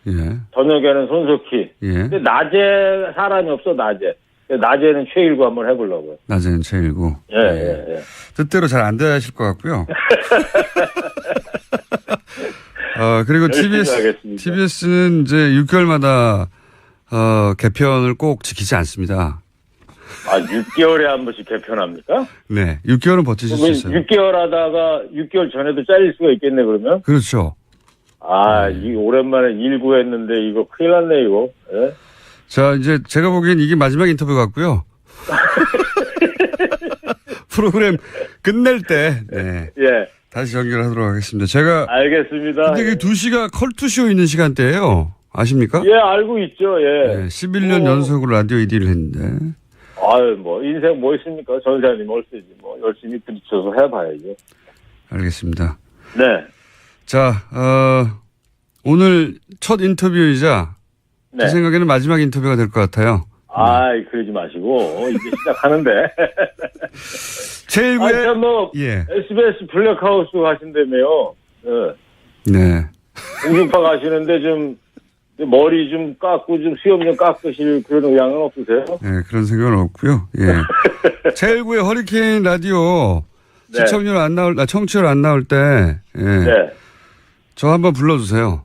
예. 저녁에는 손석희. 예. 근데 낮에 사람이 없어 낮에. 낮에는 최일구 한번 해보려고요. 낮에는 최일구. 예. 뜻대로 잘 안 되실 것 같고요. 그리고 TBS는 이제 6개월마다 개편을 꼭 지키지 않습니다. 6개월에 한 번씩 개편합니까? 네. 6개월은 버티실 수 있어요. 6개월 하다가 6개월 전에도 잘릴 수가 있겠네, 그러면? 그렇죠. 이 오랜만에 일구했는데 이거 큰일 났네, 이거. 예? 자, 이제 제가 보기엔 이게 마지막 인터뷰 같고요. 프로그램 끝낼 때, 네. 예. 다시 연결하도록 하겠습니다. 제가. 알겠습니다. 근데 그 2시가 컬투쇼 있는 시간대예요. 아십니까? 예, 알고 있죠, 예. 네, 11년 연속으로 라디오 1위를 했는데. 인생 뭐 있습니까? 전세아님 멀쓰지. 열심히 부딪혀서 해봐야죠. 알겠습니다. 네. 자, 오늘 첫 인터뷰이자 네. 제 생각에는 마지막 인터뷰가 될 것 같아요. 그러지 마시고, 이제 시작하는데. 최일구의. 예. SBS 블랙하우스 하신다며요. 예. 네. 공중파 가시는데 머리 좀 깎고 수염 좀 깎으실 그런 의향은 없으세요? 네, 그런 생각은 없고요. 예. 최일구의 허리케인 라디오 네. 청취율 안 나올 때, 예. 네. 저 한번 불러주세요.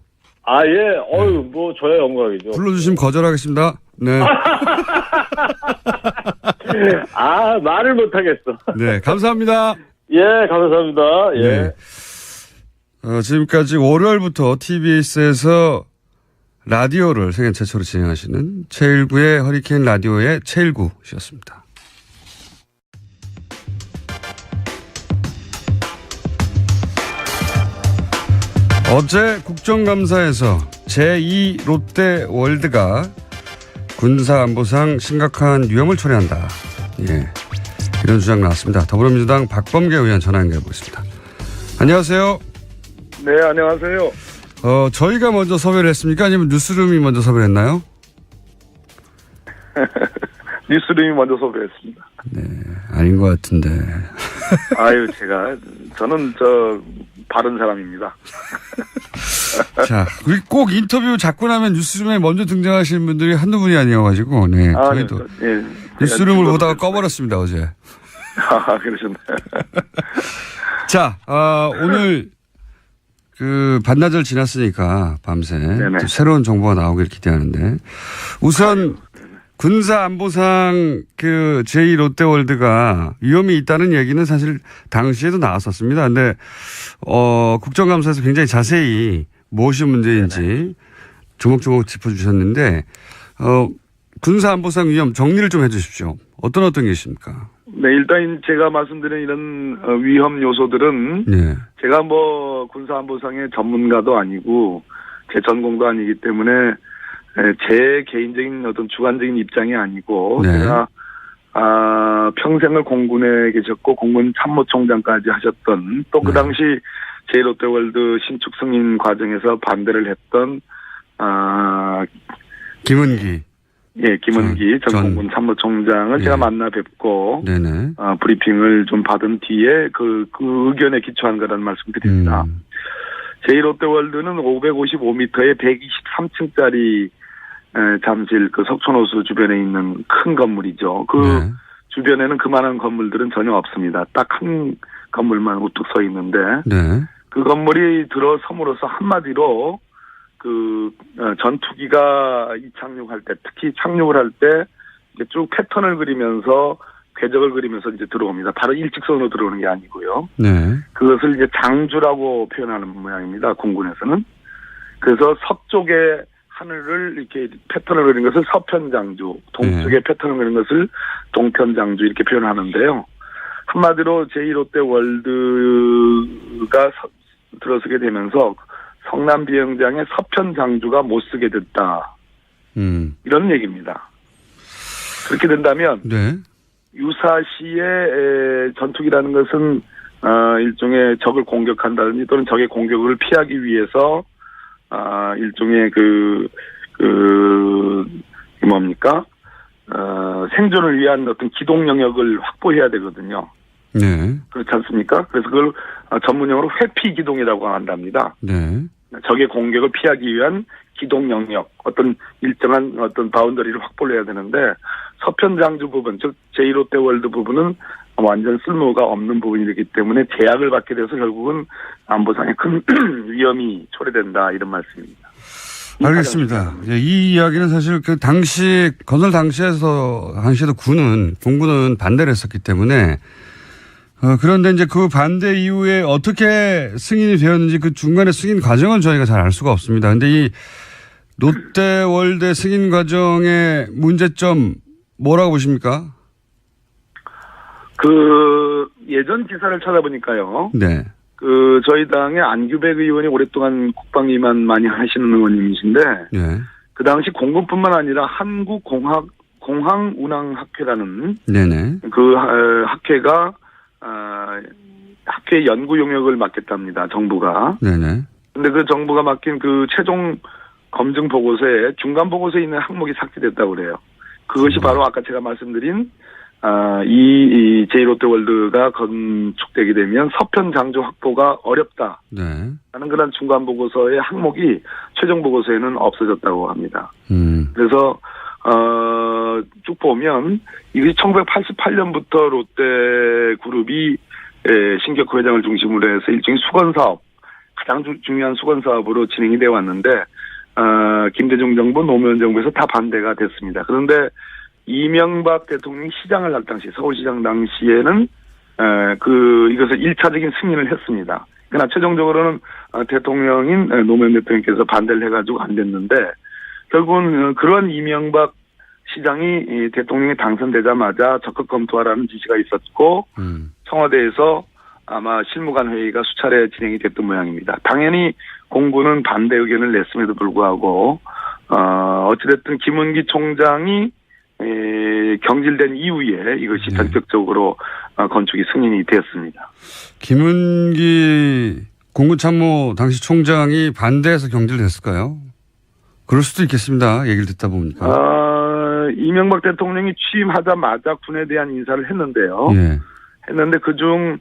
예. 저야 영광이죠. 불러주시면 거절하겠습니다. 네. 말을 못하겠어. 네, 감사합니다. 예, 감사합니다. 예. 네. 지금까지 월요일부터 TBS에서 라디오를 세계 최초로 진행하시는 최일구의 허리케인 라디오의 최일구 씨였습니다. 어제 국정감사에서 제2 롯데월드가 군사안보상 심각한 위험을 초래한다. 예, 이런 주장 나왔습니다. 더불어민주당 박범계 의원 전화 연결해 보겠습니다. 안녕하세요. 네, 안녕하세요. 저희가 먼저 섭외를 했습니까? 아니면 뉴스룸이 먼저 섭외를 했나요? 뉴스룸이 먼저 섭외했습니다. 네, 아닌 것 같은데. 저는 바른 사람입니다. 자, 우리 꼭 인터뷰 잡고 나면 뉴스룸에 먼저 등장하시는 분들이 한두 분이 아니어가지고, 네. 저희도 네. 뉴스룸을 보다가 꺼버렸습니다, 어제. 그러셨나요? 자, 오늘 반나절 지났으니까 밤새 또 새로운 정보가 나오길 기대하는데 우선 군사안보상 제2 롯데월드가 위험이 있다는 얘기는 사실 당시에도 나왔었습니다. 근데 국정감사에서 굉장히 자세히 무엇이 문제인지 조목조목 짚어주셨는데 군사안보상 위험 정리를 좀 해주십시오. 어떤 게 있습니까? 네, 일단 제가 말씀드린 이런 위험 요소들은 네. 제가 군사안보상의 전문가도 아니고 제 전공도 아니기 때문에 제 개인적인 어떤 주관적인 입장이 아니고 네. 제가 평생을 공군에 계셨고 공군 참모총장까지 하셨던 또 그 당시 제1롯데월드 신축 승인 과정에서 반대를 했던 김은기. 예, 김은기 전 공군 참모총장을 제가 만나 뵙고 네네. 브리핑을 좀 받은 뒤에 그 의견에 기초한 거라는 말씀드립니다. 제1롯데월드는 555m에 123층짜리 잠실 석촌호수 주변에 있는 큰 건물이죠. 네. 주변에는 그만한 건물들은 전혀 없습니다. 딱 한 건물만 우뚝 서 있는데 네. 그 건물이 들어섬으로써 한마디로 전투기가 이착륙할 때, 특히 착륙을 할 때 쭉 패턴을 그리면서 궤적을 그리면서 이제 들어옵니다. 바로 일직선으로 들어오는 게 아니고요. 네. 그것을 이제 장주라고 표현하는 모양입니다. 공군에서는. 그래서 서쪽의 하늘을 이렇게 패턴을 그린 것을 서편장주, 동쪽의 패턴을 그린 것을 동편장주 이렇게 표현하는데요. 한마디로 제2롯데월드가 들어서게 되면서 성남 비행장의 서편장주가 못 쓰게 됐다. 이런 얘기입니다. 그렇게 된다면 네. 유사시의 전투기라는 것은 일종의 적을 공격한다든지 또는 적의 공격을 피하기 위해서 일종의 생존을 위한 어떤 기동 영역을 확보해야 되거든요. 네. 그렇지 않습니까? 그래서 그걸 전문용어로 회피 기동이라고 한답니다. 네. 적의 공격을 피하기 위한 기동 영역, 어떤 일정한 어떤 바운더리를 확보를 해야 되는데 서편장주 부분, 즉 제1롯데월드 부분은 완전 쓸모가 없는 부분이기 때문에 제약을 받게 돼서 결국은 안보상에 큰 위험이 초래된다 이런 말씀입니다. 알겠습니다. 이 이야기는 사실 당시 건설 당시에도 공군은 반대를 했었기 때문에 그런데 이제 그 반대 이후에 어떻게 승인이 되었는지 그 중간에 승인 과정은 저희가 잘 알 수가 없습니다. 근데 이 롯데월드 승인 과정의 문제점 뭐라고 보십니까? 예전 기사를 찾아보니까요. 네. 저희 당의 안규백 의원이 오랫동안 국방위만 많이 하시는 의원님이신데, 네. 그 당시 공군뿐만 아니라 한국공항운항학회라는 네네. 학회가 학회 연구 용역을 맡겠답니다. 정부가. 네네. 근데 그 정부가 맡긴 최종 검증 보고서에 중간 보고서에 있는 항목이 삭제됐다고 그래요. 그것이 바로 아까 제가 말씀드린 이 제1롯데월드가 건축되게 되면 서편 장주 확보가 어렵다. 네. 하는 그런 중간 보고서의 항목이 최종 보고서에는 없어졌다고 합니다. 그래서 쭉 보면 이게 1988년부터 롯데그룹이 신격호 회장을 중심으로 해서 일종의 수건사업, 가장 중요한 수건사업으로 진행이 되어 왔는데 김대중 정부, 노무현 정부에서 다 반대가 됐습니다. 그런데 이명박 대통령이 시장을 할 당시, 서울시장 당시에는 이것을 1차적인 승인을 했습니다. 그러나 최종적으로는 대통령인 노무현 대통령께서 반대를 해가지고 안 됐는데, 결국은 그런 이명박 시장이 대통령이 당선되자마자 적극 검토하라는 지시가 있었고, 청와대에서 아마 실무관 회의가 수차례 진행이 됐던 모양입니다. 당연히 공군은 반대 의견을 냈음에도 불구하고 어찌됐든 김은기 총장이 경질된 이후에 이것이 전격적으로 건축이 승인이 됐습니다. 김은기 공군참모 당시 총장이 반대해서 경질됐을까요? 그럴 수도 있겠습니다. 얘기를 듣다 보니까. 이명박 대통령이 취임하자마자 군에 대한 인사를 했는데요. 예. 했는데 그중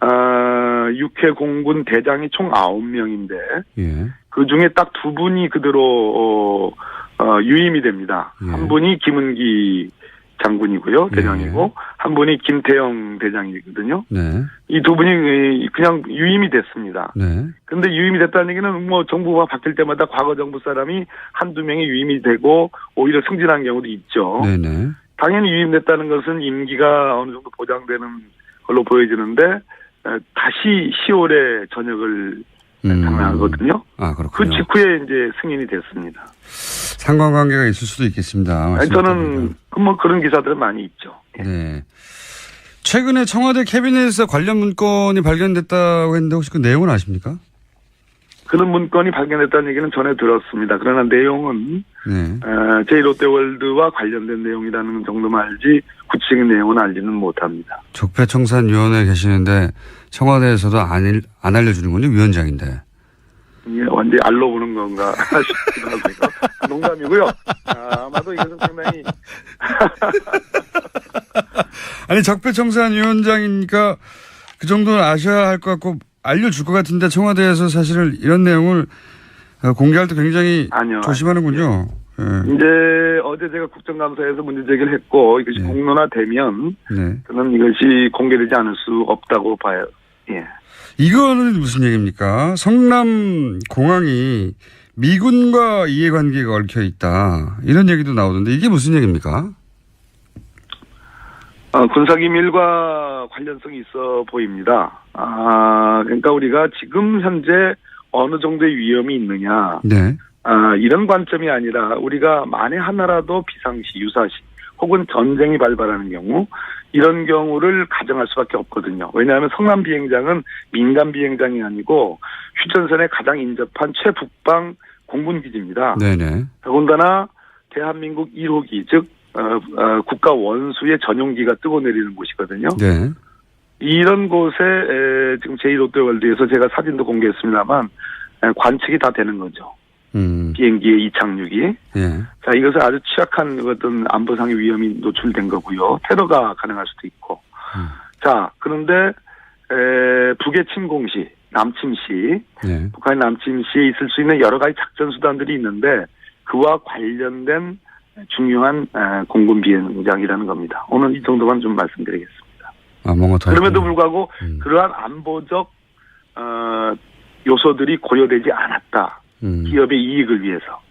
6회 공군 대장이 총 9명인데 예. 그중에 딱 2분이 그대로 유임이 됩니다. 예. 한 분이 김은기 장군이고요. 대장이고 예. 한 분이 김태형 대장이거든요. 네. 이 2분이 그냥 유임이 됐습니다. 네. 그런데 유임이 됐다는 얘기는 뭐 정부가 바뀔 때마다 과거 정부 사람이 한두 명이 유임이 되고 오히려 승진한 경우도 있죠. 네네. 당연히 유임됐다는 것은 임기가 어느 정도 보장되는 걸로 보여지는데 다시 10월에 전역을 당하거든요. 아, 그 그렇군요. 직후에 이제 승인이 됐습니다. 상관관계가 있을 수도 있겠습니다. 아니, 저는 뭐 그런 기사들은 많이 있죠. 네. 최근에 청와대 캐비넷에서 관련 문건이 발견됐다고 했는데 혹시 그 내용은 아십니까? 그런 문건이 발견됐다는 얘기는 전에 들었습니다. 그러나 내용은 네. 제1롯데월드와 관련된 내용이라는 정도만 알지 구체적인 내용은 알지는 못합니다. 적폐청산위원회에 계시는데 청와대에서도 안 알려주는군요. 위원장인데. 이게 언제 알러보는 건가 싶기도 하고요. 농담이고요. 아마도 이것은 상당히 아니 적폐청산위원장이니까 그 정도는 아셔야 할 것 같고 알려줄 것 같은데 청와대에서 사실은 이런 내용을 공개할 때 굉장히 아니요. 조심하는군요. 예. 이제 어제 제가 국정감사에서 문제 제기를 했고 이것이 네. 공론화되면 네. 저는 이것이 공개되지 않을 수 없다고 봐요. 예. 이거는 무슨 얘기입니까? 성남 공항이 미군과 이해관계가 얽혀 있다. 이런 얘기도 나오던데 이게 무슨 얘기입니까? 군사기밀과 관련성이 있어 보입니다. 그러니까 우리가 지금 현재 어느 정도의 위험이 있느냐. 네. 이런 관점이 아니라 우리가 만에 하나라도 비상시, 유사시 혹은 전쟁이 발발하는 경우 이런 경우를 가정할 수밖에 없거든요. 왜냐하면 성남 비행장은 민간 비행장이 아니고 휴전선에 가장 인접한 최북방 공군기지입니다. 네네. 더군다나 대한민국 1호기 즉 국가 원수의 전용기가 뜨고 내리는 곳이거든요. 네. 이런 곳에 지금 제1롯데월드에서 제가 사진도 공개했습니다만 관측이 다 되는 거죠. 비행기의 이착륙이. 예. 자, 이것은 아주 취약한 어떤 안보상의 위험이 노출된 거고요. 테러가 가능할 수도 있고. 자, 그런데 북의 침공시, 남침시, 네. 북한의 남침시에 있을 수 있는 여러 가지 작전 수단들이 있는데 그와 관련된 중요한 공군 비행장이라는 겁니다. 오늘 이 정도만 좀 말씀드리겠습니다. 뭔가 더 그럼에도 불구하고 그러한 안보적 요소들이 고려되지 않았다. 기업의 이익을 위해서.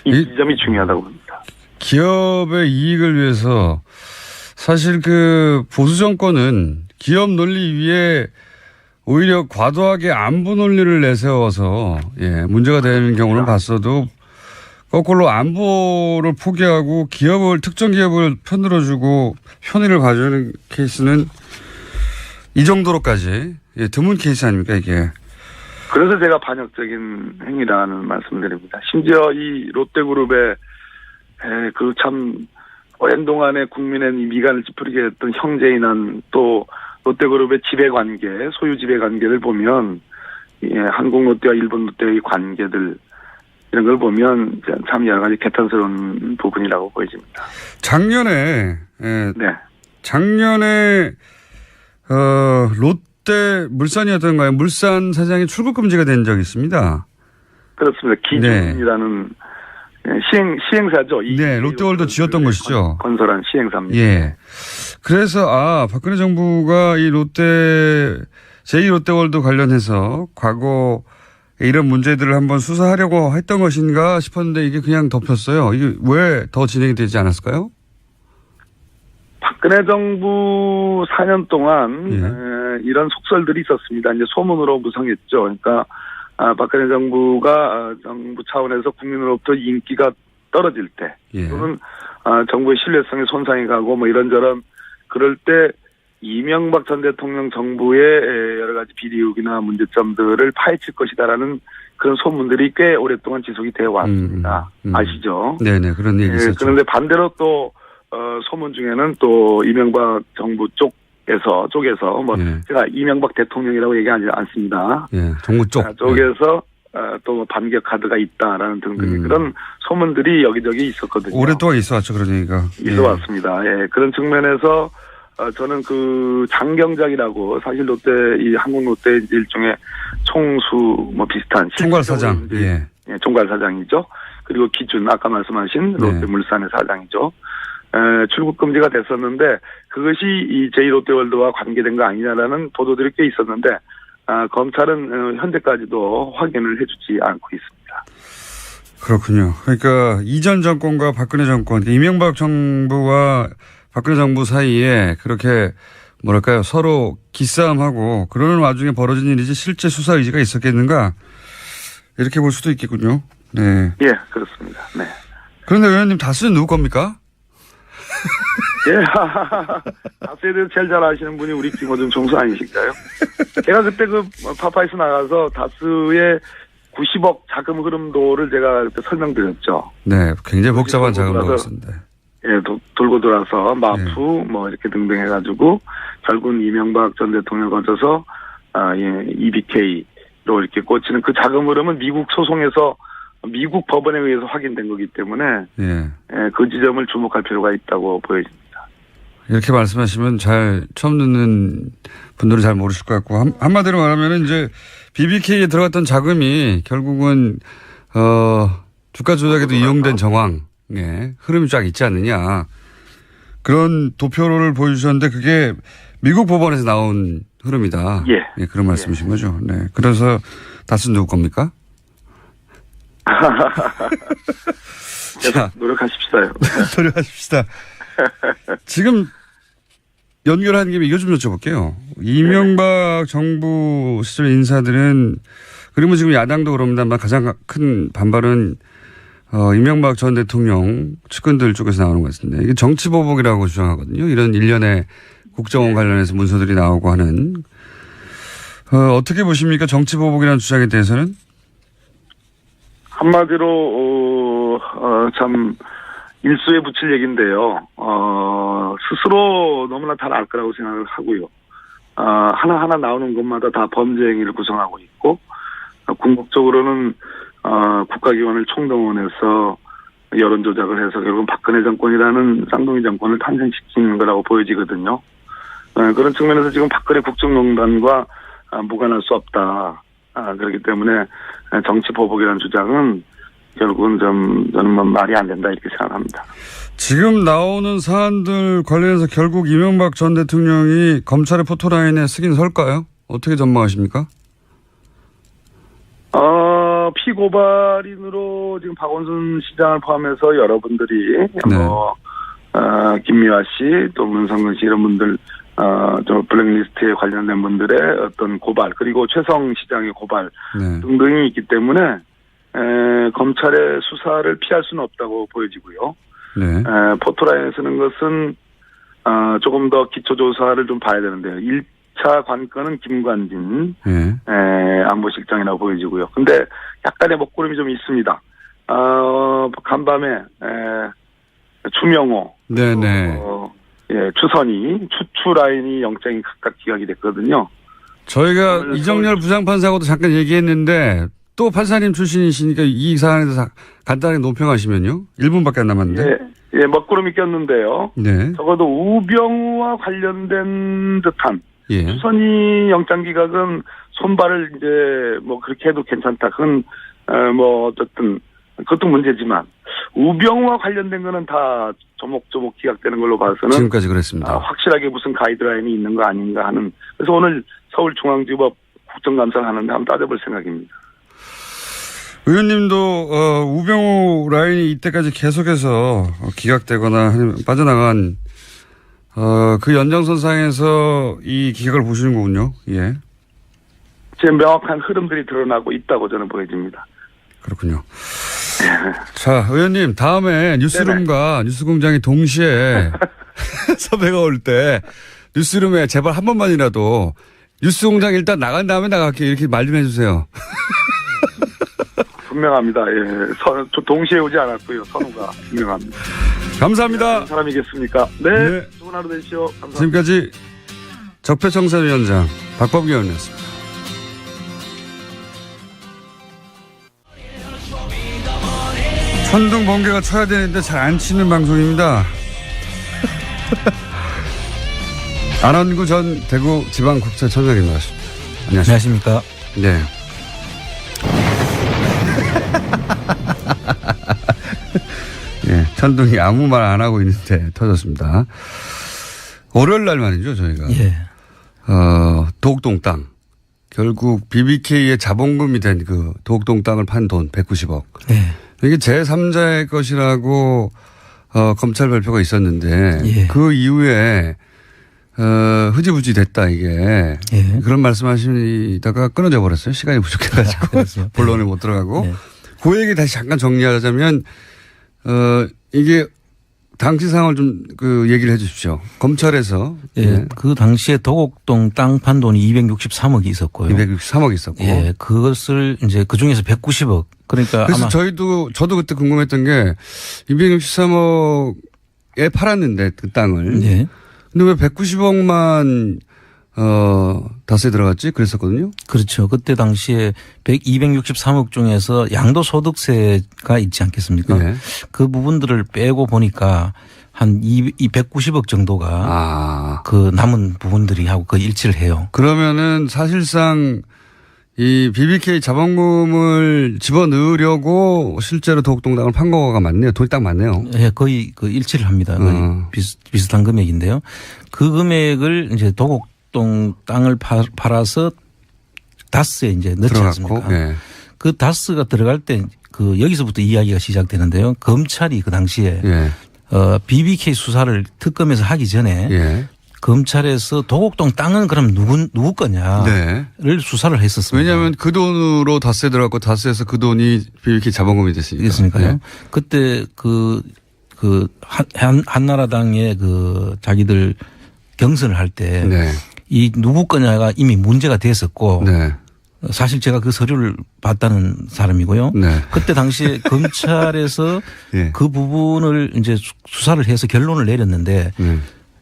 이 지점이 중요하다고 봅니다. 기업의 이익을 위해서 사실 그 보수 정권은 기업 논리 위에 오히려 과도하게 안보 논리를 내세워서 문제가 되는 경우는 봤어도 거꾸로 안보를 포기하고 특정 기업을 편들어주고 편의를 봐주는 케이스는 이 정도로까지 드문 케이스 아닙니까 이게. 그래서 제가 반역적인 행위라는 말씀드립니다. 심지어 이 롯데그룹의 그 참 오랜 동안에 국민의 미간을 찌푸리게 했던 형제인한 또 롯데그룹의 지배관계, 소유 지배관계를 보면 한국 롯데와 일본 롯데의 관계들 이런 걸 보면 참 여러 가지 개탄스러운 부분이라고 보여집니다. 작년에 롯데 물산이었던가요? 물산 사장이 출국 금지가 된 적이 있습니다. 그렇습니다. 기준이라는 시행사죠. 네, 롯데월드 지었던 것이죠. 건설한 시행사입니다. 예. 그래서 박근혜 정부가 이 제2롯데월드 관련해서 과거에 이런 문제들을 한번 수사하려고 했던 것인가 싶었는데 이게 그냥 덮였어요. 이게 왜 더 진행이 되지 않았을까요? 박근혜 정부 4년 동안 이런 속설들이 있었습니다. 이제 소문으로 무성했죠. 그러니까 박근혜 정부가 정부 차원에서 국민으로부터 인기가 떨어질 때 또는 정부의 신뢰성에 손상이 가고 뭐 이런저런 그럴 때 이명박 전 대통령 정부의 여러 가지 비리 의혹이나 문제점들을 파헤칠 것이다라는 그런 소문들이 꽤 오랫동안 지속이 되어 왔습니다. 아시죠? 네네, 그런 얘기 있었죠. 그런데 반대로 또 소문 중에는 또 이명박 정부 쪽에서 뭐 제가 이명박 대통령이라고 얘기하지 않습니다. 정부 쪽에서 또 반격 카드가 있다라는 등등의 그런 소문들이 여기저기 있었거든요. 오랫동안 있어왔죠, 그런 얘기가. 있어왔습니다. 그런 측면에서 저는 그 장경작이라고 사실 롯데 이 한국 롯데 일종의 총수 뭐 비슷한 총괄사장. 총괄사장이죠. 그리고 기준 아까 말씀하신 롯데물산의 사장이죠. 출국 금지가 됐었는데 그것이 이 제2롯데월드와 관계된 거 아니냐라는 보도들이 꽤 있었는데 검찰은 현재까지도 확인을 해주지 않고 있습니다. 그렇군요. 그러니까 이전 정권과 박근혜 정권, 이명박 정부와 박근혜 정부 사이에 그렇게 뭐랄까요 서로 기싸움하고 그러는 와중에 벌어진 일이지 실제 수사 의지가 있었겠는가 이렇게 볼 수도 있겠군요. 네. 예, 그렇습니다. 네. 그런데 의원님 다스는 누구 겁니까? 예, 다스에 대해서 제일 잘 아시는 분이 우리 김어준 총수 아니실까요? 제가 그때 그 파파이스 나가서 다스의 90억 자금 흐름도를 제가 그때 설명드렸죠. 네, 굉장히 복잡한 자금도였습니다. 돌고 돌아서 마프 뭐 이렇게 등등 해가지고 결국은 이명박 전 대통령 거쳐서 EBK로 이렇게 꽂히는 그 자금 흐름은 미국 소송에서 미국 법원에 의해서 확인된 거기 때문에 그 지점을 주목할 필요가 있다고 보여집니다. 이렇게 말씀하시면 잘 처음 듣는 분들은 잘 모르실 것 같고 한마디로 말하면 이제 BBK에 들어갔던 자금이 결국은 주가 조작에도 이용된 정황 흐름이 쫙 있지 않느냐 그런 도표를 보여주셨는데 그게 미국 법원에서 나온 흐름이다. 그런 말씀이신 거죠. 네. 그래서 다스는 누구 겁니까? 자, 노력하십시다요. 노력하십시다. 지금 연결한 김에 이거 좀 여쭤볼게요. 이명박 정부 시절 인사들은 그리고 지금 야당도 그럽니다만 가장 큰 반발은 이명박 전 대통령 측근들 쪽에서 나오는 것 같습니다. 이게 정치보복이라고 주장하거든요. 이런 일련의 국정원 관련해서 문서들이 나오고 하는. 어떻게 보십니까? 정치보복이라는 주장에 대해서는? 한마디로 참 일수에 붙일 얘기인데요. 스스로 너무나 잘 알 거라고 생각을 하고요. 하나하나 나오는 것마다 다 범죄 행위를 구성하고 있고 궁극적으로는 국가기관을 총동원해서 여론 조작을 해서 결국은 박근혜 정권이라는 쌍둥이 정권을 탄생시키는 거라고 보여지거든요. 그런 측면에서 지금 박근혜 국정농단과 무관할 수 없다. 그렇기 때문에 정치 보복이라는 주장은 결국은 저는 뭐 말이 안 된다 이렇게 생각합니다. 지금 나오는 사안들 관련해서 결국 이명박 전 대통령이 검찰의 포토라인에 쓰긴 설까요? 어떻게 전망하십니까? 피고발인으로 지금 박원순 시장을 포함해서 여러분들이 김미화 씨 또 문성근 씨 이런 분들 저 블랙리스트에 관련된 분들의 어떤 고발 그리고 최성 시장의 고발 등등이 있기 때문에 검찰의 수사를 피할 수는 없다고 보여지고요. 포토라인에 쓰는 것은 조금 더 기초조사를 좀 봐야 되는데요. 1차 관건은 김관진 안보실장이라고 보여지고요. 근데 약간의 먹구름이 좀 있습니다. 간밤에 추명호, 추선희, 추라인이 영장이 각각 기각이 됐거든요. 저희가 이정열 부장판사하고도 잠깐 얘기했는데 또 판사님 출신이시니까 이 사안에 대해서 간단하게 논평하시면요. 1분밖에 안 남았는데. 먹구름이 꼈는데요. 적어도 우병우와 관련된 듯한 추선희 영장 기각은 손발을 이제 뭐 그렇게 해도 괜찮다. 그건 뭐 어쨌든 그것도 문제지만 우병우와 관련된 거는 다 조목조목 기각되는 걸로 봐서는 지금까지 그랬습니다. 확실하게 무슨 가이드라인이 있는 거 아닌가 하는. 그래서 오늘 서울중앙지법 국정감사를 하는데 한번 따져볼 생각입니다. 의원님도 우병우 라인이 이때까지 계속해서 기각되거나 아니면 빠져나간 그 연장선상에서 이 기각을 보시는 거군요. 예. 제 명확한 흐름들이 드러나고 있다고 저는 보여집니다. 그렇군요. 자, 의원님 다음에 뉴스룸과 뉴스공장이 동시에 섭외가 올 때 뉴스룸에 제발 한 번만이라도 뉴스공장 일단 나간 다음에 나갈게요. 이렇게 말 좀 해주세요. 분명합니다. 예. 동시에 오지 않았고요. 선우가 분명합니다. 감사합니다. 사람이겠습니까? 네. 네. 좋은 하루 되시오. 감사합니다. 지금까지 적폐청산위원장 박범계 의원이었습니다. 천둥 번개가 쳐야 되는데 잘 안 치는 방송입니다. 안원구 전 대구지방국세청장님 나왔습니다. 안녕하십니까. 네. 예, 천둥이 아무 말 안 하고 있는데 터졌습니다. 월요일 날 말이죠, 저희가. 예. 도곡동 땅. 결국 BBK의 자본금이 된 그 도곡동 땅을 판 돈 190억. 예. 이게 제3자의 것이라고 검찰 발표가 있었는데 예. 그 이후에 흐지부지 됐다 이게. 예. 그런 말씀하시다가 끊어져 버렸어요. 시간이 부족해가지고 그렇죠. 본론에 못 들어가고. 네. 그 얘기 다시 잠깐 정리하자면 이게 당시 상황을 좀 그 얘기를 해 주십시오. 검찰에서. 예. 예. 그 당시에 도곡동 땅 판 돈이 263억이 있었고요. 263억 있었고. 예. 그것을 이제 그 중에서 190억. 그러니까 그래서 아마 저도 그때 궁금했던 게 263억에 팔았는데 그 땅을. 예. 근데 왜 190억만 다스에 들어갔지? 그랬었거든요. 그렇죠. 그때 당시에 263억 중에서 양도소득세가 있지 않겠습니까? 예. 그 부분들을 빼고 보니까 한 190억 정도가 그 남은 부분들이 하고 거의 일치를 해요. 그러면은 사실상 이 BBK 자본금을 집어넣으려고 실제로 도곡동 땅을 판 거가 맞네요. 돈이 딱 맞네요. 예, 거의 그 일치를 합니다. 거의 비슷한 금액인데요. 그 금액을 이제 도곡동 땅을 팔아서 다스에 이제 넣지 들어갔고, 않습니까? 예. 그 다스가 들어갈 때 그 여기서부터 이야기가 시작되는데요. 검찰이 그 당시에 예. BBK 수사를 특검에서 하기 전에 예. 검찰에서 도곡동 땅은 그럼 누구 거냐를 네. 수사를 했었습니다. 왜냐하면 그 돈으로 다스에 들어갔고 다스에서 그 돈이 BBK 자본금이 됐으니까. 그렇습니까요? 네. 그때 한나라당의 그 자기들 경선을 할 때 이 네. 누구 거냐가 이미 문제가 됐었고 네. 사실 제가 그 서류를 봤다는 사람이고요. 네. 그때 당시에 검찰에서 예. 그 부분을 이제 수사를 해서 결론을 내렸는데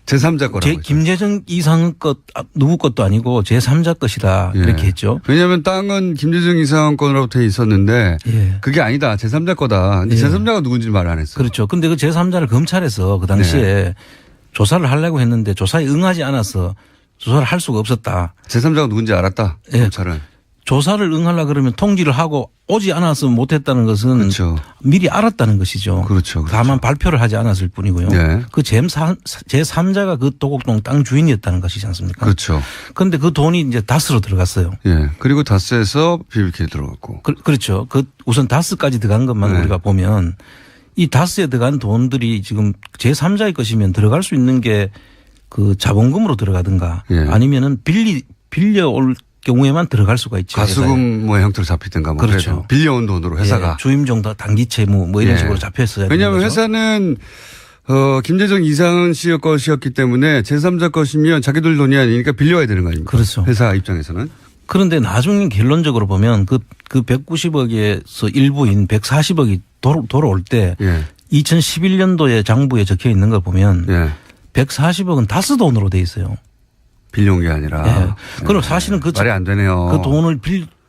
제3자 거라고. 김재정 이상 것 누구 것도 아니고 제3자 것이다 예. 이렇게 했죠. 왜냐하면 땅은 김재정 이사원 건으로 돼 있었는데 예. 그게 아니다. 제3자 거다. 근데 예. 제3자가 누군지 말 안 했어요. 그렇죠. 근데 그 제3자를 검찰에서 그 당시에 네. 조사를 하려고 했는데 조사에 응하지 않아서 조사를 할 수가 없었다. 제3자가 누군지 알았다. 예. 검찰은. 조사를 응하려고 그러면 통지를 하고 오지 않았으면 못했다는 것은 그렇죠. 미리 알았다는 것이죠. 그렇죠. 다만 발표를 하지 않았을 뿐이고요. 네. 그 제3자가 그 도곡동 땅 주인이었다는 것이지 않습니까? 그렇죠. 그런데 그 돈이 이제 다스로 들어갔어요. 예. 그리고 다스에서 BBK 들어갔고. 그렇죠. 그 우선 다스까지 들어간 것만 네. 우리가 보면 이 다스에 들어간 돈들이 지금 제3자의 것이면 들어갈 수 있는 게 그 자본금으로 들어가든가 예. 아니면은 빌려올 경우에만 들어갈 수가 있죠. 가수금 뭐 형태로 잡히든가 뭐. 그렇죠. 그래도 빌려온 돈으로 회사가. 예, 주임종 단기 채무 뭐 이런 예. 식으로 잡혔어요. 왜냐하면 회사는 김재정 이상은 씨의 것이었기 때문에 제3자 것이면 자기들 돈이 아니니까 빌려와야 되는 거 아닙니까? 그렇죠. 회사 입장에서는. 그런데 나중에 결론적으로 보면 그 190억에서 일부인 140억이 돌아올 때 예. 2011년도에 장부에 적혀 있는 걸 보면 예. 140억은 다스 돈으로 돼 있어요. 빌려온 게 아니라. 예. 그럼 사실은 그 말이 안 되네요. 그 돈을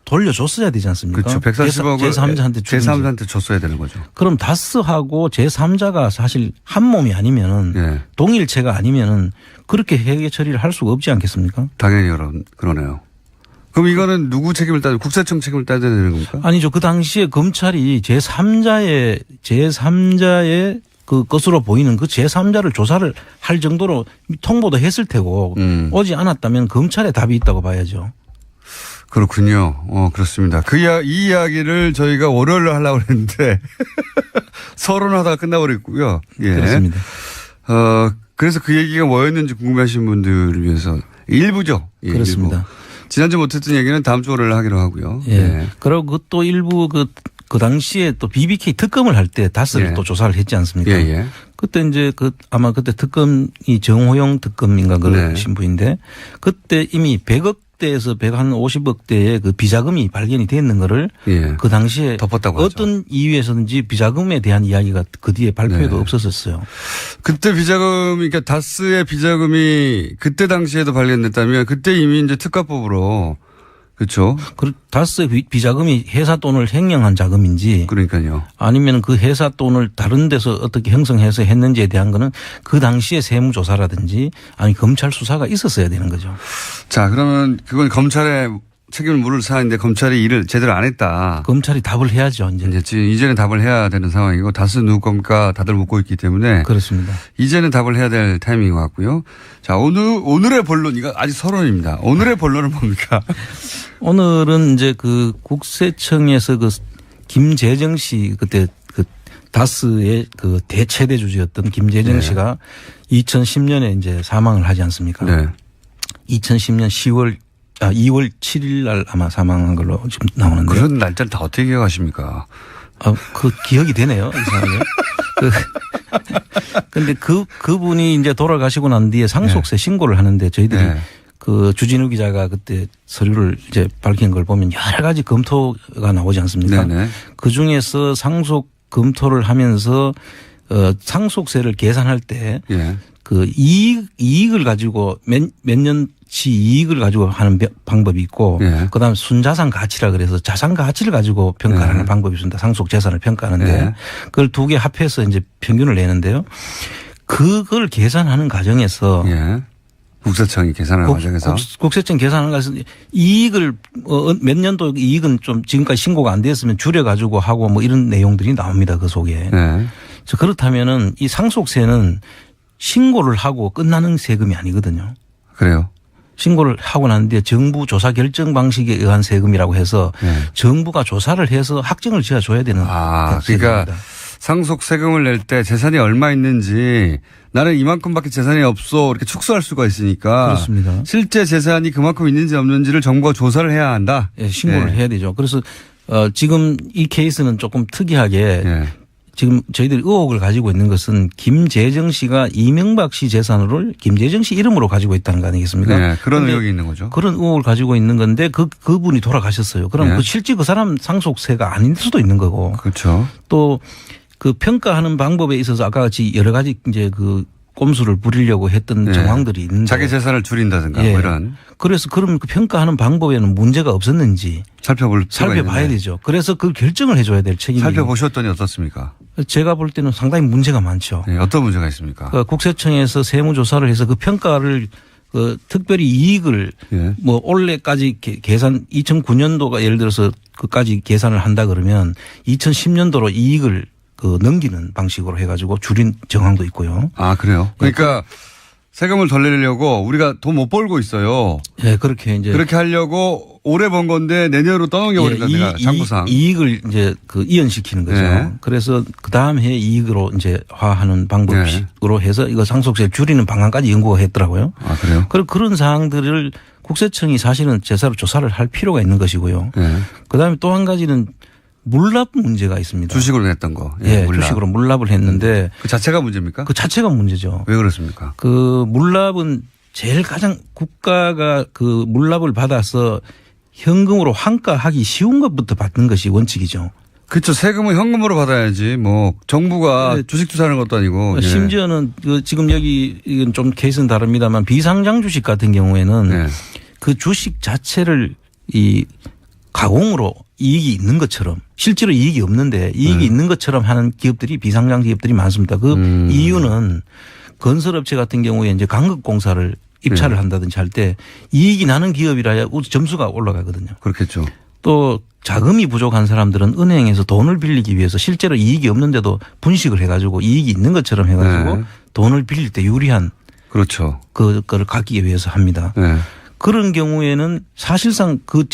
돌려줬어야 되지 않습니까? 그렇죠. 140억을 제3자한테 줬어야 되는 거죠. 그럼 다스하고 제3자가 사실 한 몸이 아니면은 예. 동일체가 아니면은 그렇게 회계 처리를 할 수가 없지 않겠습니까? 당연히 그러네요. 그럼 이거는 누구 책임을 따져 국세청 책임을 따져야 되는 겁니까? 아니죠. 그 당시에 검찰이 제3자의 그 것으로 보이는 그 제3자를 조사를 할 정도로 통보도 했을 테고 오지 않았다면 검찰의 답이 있다고 봐야죠. 그렇군요. 그렇습니다. 이 이야기를 저희가 월요일에 하려고 했는데 서론하다가 끝나버렸고요. 예. 그렇습니다. 그래서 그 얘기가 뭐였는지 궁금해하시는 분들을 위해서 일부죠. 예, 그렇습니다. 일부. 지난주 못했던 얘기는 다음 주 월요일에 하기로 하고요. 예. 예. 그리고 또 일부 그 당시에 또 BBK 특검을 할 때 다스를 예. 또 조사를 했지 않습니까? 예, 예. 그때 이제 아마 그때 특검이 정호영 특검인가 그러신 분인데 그때 이미 100억대에서 150억대의 그 비자금이 발견이 됐는 거를 예. 그 당시에 덮었다고 어떤 하죠. 이유에서든지 비자금에 대한 이야기가 그 뒤에 발표에도 네. 없었었어요. 그때 그러니까 다스의 비자금이 그때 당시에도 발견됐다면 그때 이미 이제 특가법으로 그렇죠. 다스의 비자금이 회사 돈을 횡령한 자금인지 그러니까요. 아니면 그 회사 돈을 다른 데서 어떻게 형성해서 했는지에 대한 거는 그 당시에 세무조사라든지 아니 검찰 수사가 있었어야 되는 거죠. 자, 그러면 그건 검찰의 책임을 물을 사안인데 검찰이 일을 제대로 안 했다. 검찰이 답을 해야죠. 이제는 답을 해야 되는 상황이고 다스 누구 겁니까 다들 묻고 있기 때문에 그렇습니다. 이제는 답을 해야 될 타이밍인 것 같고요. 자, 오늘의 본론 이거 아직 서론입니다. 오늘의 본론은 뭡니까? 오늘은 이제 그 국세청에서 그 김재정 씨 그때 그 다스의 그 최대 주주였던 김재정 네. 씨가 2010년에 이제 사망을 하지 않습니까? 네. 2010년 2월 7일 날 아마 사망한 걸로 지금 나오는데. 그런 날짜를 다 어떻게 기억하십니까? 그 기억이 되네요. 이상하게. 근데 그분이 이제 돌아가시고 난 뒤에 상속세 신고를 하는데 저희들이 네. 그 주진우 기자가 그때 서류를 이제 밝힌 걸 보면 여러 가지 검토가 나오지 않습니까? 네네. 그 중에서 상속 검토를 하면서 상속세를 계산할 때 그 이익을 가지고 몇 년치 이익을 가지고 하는 방법이 있고 그다음에 순자산 가치라 그래서 자산 가치를 가지고 평가하는 방법이 있습니다. 상속 재산을 평가하는데 그걸 두 개 합해서 이제 평균을 내는데요. 그걸 계산하는 과정에서 국세청이 계산하는 과정에서 국세청 계산하는 과정에서 이익을 몇 년도 이익은 좀 지금까지 신고가 안 됐으면 줄여 가지고 하고 뭐 이런 내용들이 나옵니다. 그 속에. 그렇다면은 이 상속세는 신고를 하고 끝나는 세금이 아니거든요. 그래요? 신고를 하고 나는데 정부 조사 결정 방식에 의한 세금이라고 해서 정부가 조사를 해서 확정을 지어줘야 되는 그러니까 상속 세금을 낼 때 재산이 얼마 있는지 나는 이만큼밖에 재산이 없어 이렇게 축소할 수가 있으니까 그렇습니다. 실제 재산이 그만큼 있는지 없는지를 정부가 조사를 해야 한다. 예, 신고를 해야 되죠. 그래서 지금 이 케이스는 조금 특이하게 지금 저희들이 의혹을 가지고 있는 것은 김재정 씨가 이명박 씨 재산을 김재정 씨 이름으로 가지고 있다는 거 아니겠습니까? 네, 그런 의혹이 있는 거죠. 그런 의혹을 가지고 있는 건데 그분이 돌아가셨어요. 그럼 실제 그 사람 상속세가 아닐 수도 있는 거고. 그렇죠. 또 그 평가하는 방법에 있어서 아까 같이 여러 가지 이제 그 꼼수를 부리려고 했던 정황들이 있는데. 자기 재산을 줄인다든가 뭐 이런. 그래서 그럼 그 평가하는 방법에는 문제가 없었는지 살펴봐야 되죠. 그래서 그걸 결정을 해줘야 될 책임이. 살펴보셨더니 어떻습니까? 제가 볼 때는 상당히 문제가 많죠. 어떤 문제가 있습니까? 국세청에서 세무조사를 해서 그 평가를 특별히 이익을 뭐 올해까지 계산 2009년도가 예를 들어서 그까지 계산을 한다 그러면 2010년도로 이익을 넘기는 방식으로 해가지고 줄인 정황도 있고요. 아, 그래요? 그러니까 세금을 덜 내려고 우리가 돈 못 벌고 있어요. 네, 그렇게 하려고 올해 번 건데 내년으로 떠넘겨버린다. 내가 장부상. 이익을 이제 이연시키는 거죠. 그래서 그 다음 해 이익으로 이제 화하는 방법으로 해서 이거 상속세 줄이는 방안까지 연구가 했더라고요. 아, 그래요? 그런 사항들을 국세청이 사실은 제대로 조사를 할 필요가 있는 것이고요. 그 다음에 또 한 가지는 물납 문제가 있습니다. 주식으로 냈던 거. 주식으로 물납을 했는데. 그 자체가 문제입니까? 그 자체가 문제죠. 왜 그렇습니까? 그 물납은 제일 가장 국가가 그 물납을 받아서 현금으로 환가하기 쉬운 것부터 받는 것이 원칙이죠. 그렇죠. 세금은 현금으로 받아야지. 뭐 정부가 주식 투자하는 것도 아니고. 심지어는 지금 여기 이건 좀 케이스는 다릅니다만 비상장 주식 같은 경우에는 그 주식 자체를 이 가공으로 이익이 있는 것처럼 실제로 이익이 없는데 이익이 있는 것처럼 하는 기업들이 비상장 기업들이 많습니다. 그 이유는 건설업체 같은 경우에 이제 강극공사를 입찰을 한다든지 할 때 이익이 나는 기업이라야 점수가 올라가거든요. 그렇겠죠. 또 자금이 부족한 사람들은 은행에서 돈을 빌리기 위해서 실제로 이익이 없는데도 분식을 해가지고 이익이 있는 것처럼 해가지고 돈을 빌릴 때 유리한 그렇죠. 그거를 갖기 위해서 합니다. 그런 경우에는 사실상 그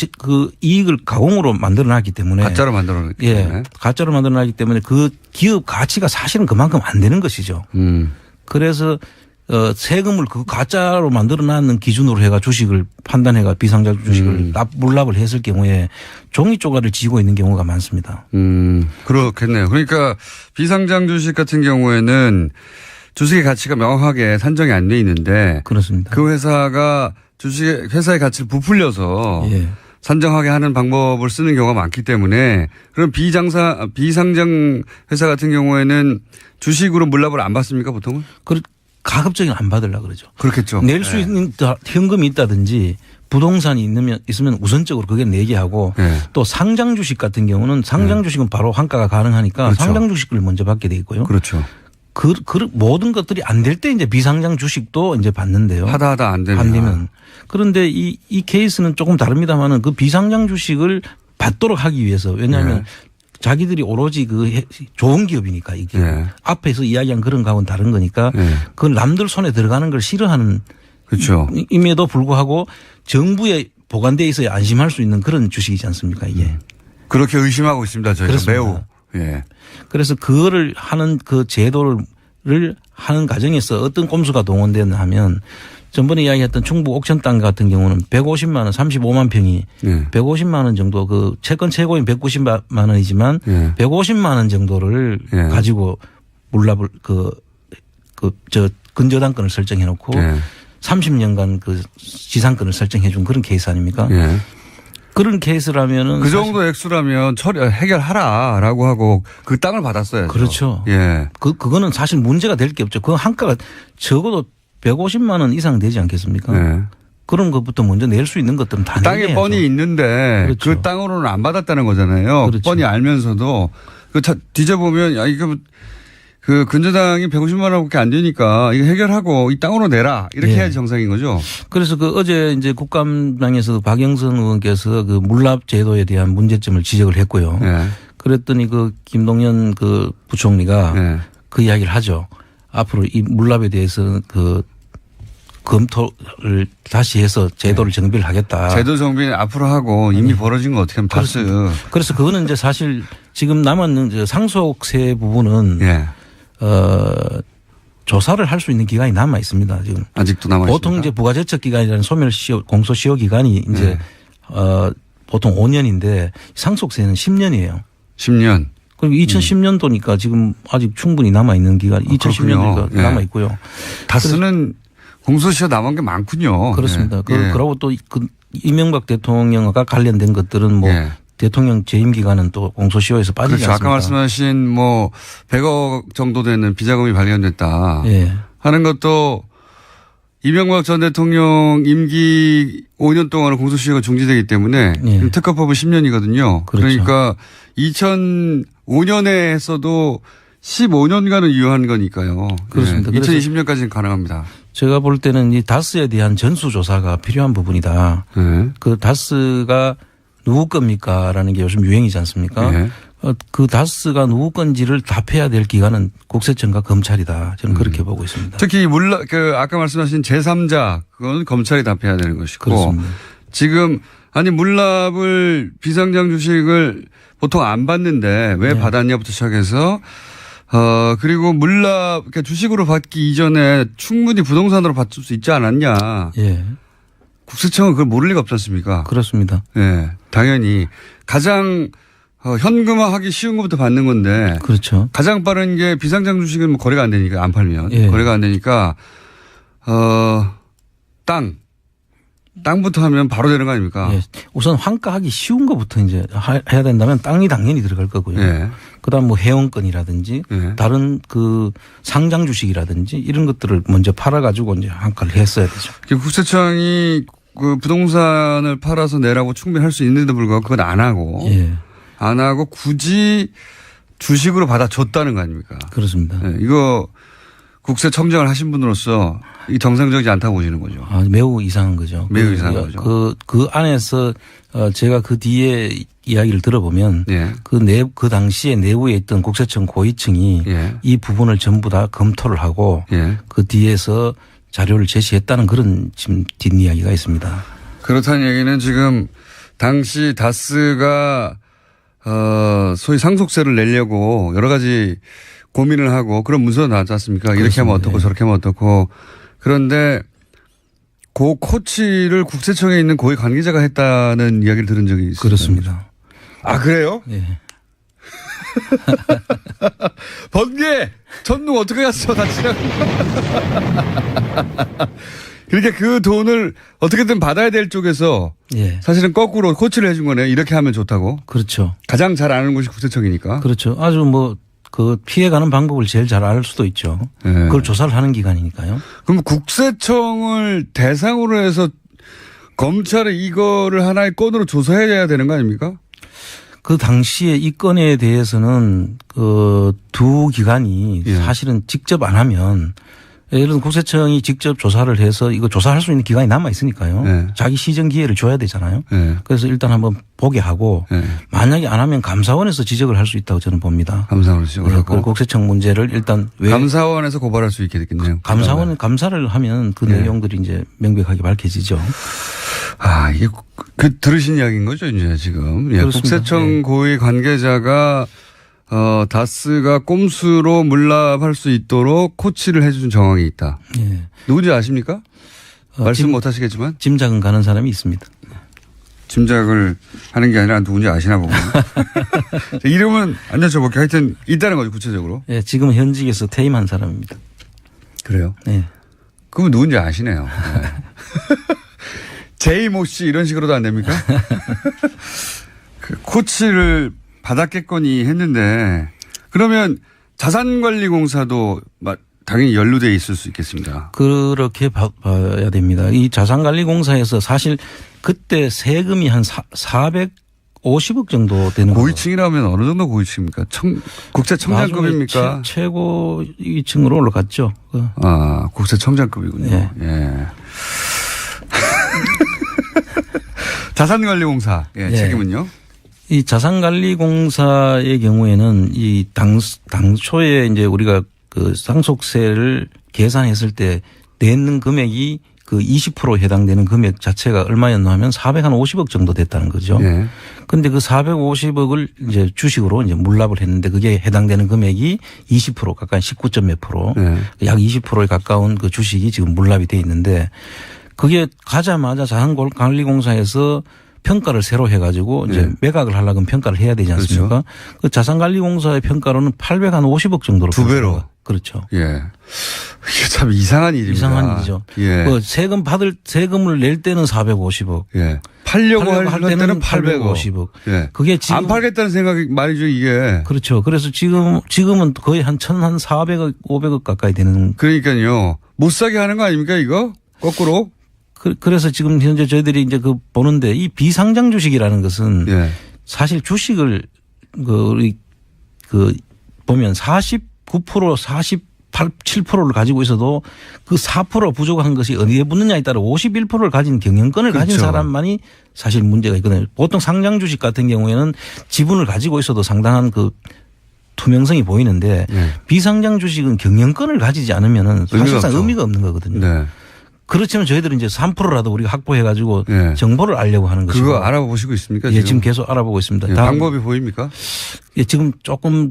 이익을 가공으로 만들어놨기 때문에 가짜로 만들어놨기 때문에. 예, 가짜로 만들어놨기 때문에 그 기업 가치가 사실은 그만큼 안 되는 것이죠. 그래서 세금을 그 가짜로 만들어놨는 기준으로 해가 주식을 판단해가 비상장 주식을 물납을 했을 경우에 종이 쪼가리를 지고 있는 경우가 많습니다. 그렇겠네요. 그러니까 비상장 주식 같은 경우에는 주식의 가치가 명확하게 산정이 안 돼 있는데 그렇습니다. 그 회사가 회사의 가치를 부풀려서 예. 산정하게 하는 방법을 쓰는 경우가 많기 때문에 그럼 비상장 회사 같은 경우에는 주식으로 물납을 안 받습니까 보통은? 가급적이면 안 받으려고 그러죠. 그렇겠죠. 낼 수 있는 현금이 있다든지 부동산이 있으면 우선적으로 그게 내게 하고 네. 또 상장 주식 같은 경우는 상장 주식은 바로 환가가 가능하니까 그렇죠. 상장 주식을 먼저 받게 돼 있고요. 그렇죠. 그 모든 것들이 안 될 때 이제 비상장 주식도 이제 받는데요. 하다 안 되면. 그런데 이 케이스는 조금 다릅니다만은 그 비상장 주식을 받도록 하기 위해서 왜냐하면 네. 자기들이 오로지 좋은 기업이니까 이게 네. 앞에서 이야기한 그런 거하고는 다른 거니까 네. 그 남들 손에 들어가는 걸 싫어하는 그렇죠. 임에도 불구하고 정부에 보관돼 있어야 안심할 수 있는 그런 주식이지 않습니까 이게. 그렇게 의심하고 있습니다. 저희가 그렇습니다. 매우. 예. 그래서 그거를 하는 그 제도를 하는 과정에서 어떤 꼼수가 동원되나 하면 전번에 이야기했던 충북 옥천 땅 같은 경우는 150만 원, 35만 평이 네. 150만 원 정도 그 채권 최고인 190만 원이지만 네. 150만 원 정도를 네. 가지고 물납을 근저당권을 설정해 놓고 네. 30년간 그 지상권을 설정해 준 그런 케이스 아닙니까? 예. 그런 케이스라면은 그 정도 액수라면 해결하라라고 하고 그 땅을 받았어요. 그렇죠. 예. 그거는 사실 문제가 될 게 없죠. 그 한가가 적어도 150만 원 이상 되지 않겠습니까? 예. 그런 것부터 먼저 낼 수 있는 것들은 다 땅에 내야죠. 뻔히 있는데 그렇죠. 그 땅으로는 안 받았다는 거잖아요. 그렇죠. 뻔히 알면서도 그 뒤져보면 야 이거 그 근저당이 150만 원밖에 안 되니까 이거 해결하고 이 땅으로 내라 이렇게 예. 해야지 정상인 거죠. 그래서 어제 이제 국감장에서 박영선 의원께서 그 물납 제도에 대한 문제점을 지적을 했고요. 예. 그랬더니 그 김동연 그 부총리가 예. 그 이야기를 하죠. 앞으로 이 물납에 대해서 그 검토를 다시 해서 제도를 정비를 하겠다. 제도 정비 앞으로 하고 이미 벌어진 거 어떻게 하면 다스. 그래서 그거는 이제 사실 지금 남았는 이제 상속세 부분은 예. 조사를 할 수 있는 기간이 남아 있습니다. 지금 아직도 남아 있습니다. 보통 이제 부가제척 기간이라는 소멸시효 공소시효 기간이 이제 보통 5년인데 상속세는 10년이에요. 10년. 그리고 2010년도니까 지금 아직 충분히 남아 있는 기간. 2010년도니까 예. 남아 있고요. 다스는 공소시효 남은 게 많군요. 그렇습니다. 예. 그러고 또 이명박 대통령과 관련된 것들은 뭐 예. 대통령 재임 기간은 또 공소시효에서 빠지지 그렇죠. 않습니까? 아까 말씀하신 뭐 100억 정도 되는 비자금이 발견됐다 예. 하는 것도 이명박 전 대통령 임기 5년 동안은 공소시효가 중지되기 때문에 예. 특허법은 10년이거든요. 그렇죠. 그러니까 2005년에 했어도 15년간은 유효한 거니까요. 그렇습니다. 예. 2020년까지는 가능합니다. 제가 볼 때는 이 다스에 대한 전수조사가 필요한 부분이다. 예. 그 다스가 누구 겁니까라는 게 요즘 유행이지 않습니까? 예. 그 다스가 누구 건지를 답해야 될 기관은 국세청과 검찰이다. 저는 그렇게 보고 있습니다. 특히 아까 말씀하신 제3자 그건 검찰이 답해야 되는 것이고 그렇습니다. 지금 물납을 비상장 주식을 보통 안 받는데 왜 네. 받았냐부터 시작해서 그리고 물납 그러니까 주식으로 받기 이전에 충분히 부동산으로 받을 수 있지 않았냐. 예. 국세청은 그걸 모를 리가 없지 않습니까? 그렇습니다. 예. 당연히 가장 현금화하기 쉬운 것부터 받는 건데 그렇죠. 가장 빠른 게 비상장 주식은 뭐 거래가 안 되니까 안 팔면 예. 거래가 안 되니까 땅부터 하면 바로 되는 거 아닙니까? 예. 우선 환가하기 쉬운 것부터 이제 해야 된다면 땅이 당연히 들어갈 거고요. 예. 그다음 뭐 회원권이라든지 예. 다른 그 상장 주식이라든지 이런 것들을 먼저 팔아가지고 이제 환가를 했어야 되죠. 국세청이 그 부동산을 팔아서 내라고 충분히 할 수 있는데도 불구하고 그건 안 하고 예. 안 하고 굳이 주식으로 받아줬다는 거 아닙니까? 그렇습니다. 예. 이거 국세청장을 하신 분으로서 이 정상적이지 않다고 보시는 거죠. 매우 이상한 거죠. 매우 이상한 거죠. 그 안에서 제가 그 뒤에 이야기를 들어보면 예. 그 당시에 내부에 있던 국세청 고위층이 예. 이 부분을 전부 다 검토를 하고 예. 그 뒤에서 자료를 제시했다는 그런 지금 뒷이야기가 있습니다. 그렇다는 얘기는 지금 당시 다스가 소위 상속세를 내려고 여러 가지 고민을 하고 그런 문서가 나왔지 않습니까? 그렇습니다. 이렇게 하면 어떻고 저렇게 하면 어떻고. 그런데 고 코치를 국세청에 있는 고위 관계자가 했다는 이야기를 들은 적이 있습니다. 그렇습니다. 아, 그래요? 예. 번개! 전누 어떻게 갔어? 다치라고. 그러니까 그 돈을 어떻게든 받아야 될 쪽에서 예. 사실은 거꾸로 코치를 해준 거네. 이렇게 하면 좋다고. 그렇죠. 가장 잘 아는 곳이 국세청이니까. 그렇죠. 아주 그 피해가는 방법을 제일 잘 알 수도 있죠. 네. 그걸 조사를 하는 기관이니까요. 그럼 국세청을 대상으로 해서 검찰이 이거를 하나의 건으로 조사해야 되는 거 아닙니까? 그 당시에 이 건에 대해서는 그 두 기관이 예. 사실은 직접 안 하면 예를 들어 국세청이 직접 조사를 해서 이거 조사할 수 있는 기간이 남아 있으니까요. 네. 자기 시정 기회를 줘야 되잖아요. 네. 그래서 일단 한번 보게 하고 네. 만약에 안 하면 감사원에서 지적을 할 수 있다고 저는 봅니다. 감사원에서 지적을 네, 하고. 그 국세청 문제를 일단 왜 감사원에서 고발할 수 있게 됐겠네요. 감사원 감사를 하면 그 네. 내용들이 이제 명백하게 밝혀지죠. 아, 이게 들으신 이야기인 거죠, 이제 지금. 예, 그렇습니다. 국세청 네. 고위 관계자가 다스가 꼼수로 물납할 수 있도록 코치를 해준 정황이 있다. 예. 누군지 아십니까? 말씀 짐- 못 하시겠지만 짐작은 가는 사람이 있습니다. 짐작을 하는 게 아니라 누군지 아시나 보군요. 이름은 안 여쭤볼게요. 하여튼 있다는 거죠, 구체적으로. 예, 지금 현직에서 퇴임한 사람입니다. 그래요? 네. 그러면 누군지 아시네요. 네. 제이모 씨 이런 식으로도 안 됩니까? 그 코치를 받았겠거니 했는데 그러면 자산관리공사도 당연히 연루되어 있을 수 있겠습니다. 그렇게 봐야 됩니다. 이 자산관리공사에서 사실 그때 세금이 한 450억 정도 되는 거예요. 고위층이라면 어느 정도 고위층입니까? 국세청장급입니까? 나중에 최고 위층으로 올라갔죠. 아, 국세청장급이군요. 네. 예. 자산관리공사 네. 책임은요? 이 자산관리공사의 경우에는 이 당초에 이제 우리가 그 상속세를 계산했을 때 내는 금액이 그 20% 해당되는 금액 자체가 얼마였나 하면 450억 정도 됐다는 거죠. 예. 근데 그 450억을 이제 주식으로 이제 물납을 했는데 그게 해당되는 금액이 20% 가까이 19점 몇 프로 네. 약 20%에 가까운 그 주식이 지금 물납이 돼 있는데 그게 가자마자 자산관리공사에서 평가를 새로 해가지고 이제 네. 매각을 하려면 평가를 해야 되지 않습니까? 그렇죠. 그 자산관리공사의 평가로는 850억 정도로. 두 배로. 그렇죠. 예. 이게 참 이상한 일입니다. 이상한 일이죠. 예. 그 세금을 낼 때는 450억. 예. 팔려고 할 때는 850억. 850억. 예. 그게 지금 안 팔겠다는 생각이 말이죠, 이게. 그렇죠. 그래서 지금은 거의 한 400억, 500억 가까이 되는. 그러니까요. 못 사게 하는 거 아닙니까, 이거? 거꾸로? 그래서 지금 현재 저희들이 이제 그 보는데 이 비상장 주식이라는 것은 예. 사실 주식을 우리 보면 49%, 48, 7%를 가지고 있어도 그 4% 부족한 것이 어디에 붙느냐에 따라 51%를 가진 경영권을 가진 그렇죠. 사람만이 사실 문제가 있거든요. 보통 상장 주식 같은 경우에는 지분을 가지고 있어도 상당한 그 투명성이 보이는데 예. 비상장 주식은 경영권을 가지지 않으면은 사실상 없죠. 의미가 없는 거거든요. 네. 그렇지만 저희들은 이제 3%라도 우리가 확보해가지고 예. 정보를 알려고 하는 것이고. 그거 알아보시고 있습니까? 예, 지금 계속 알아보고 있습니다. 예, 다음 방법이 보입니까? 예, 지금 조금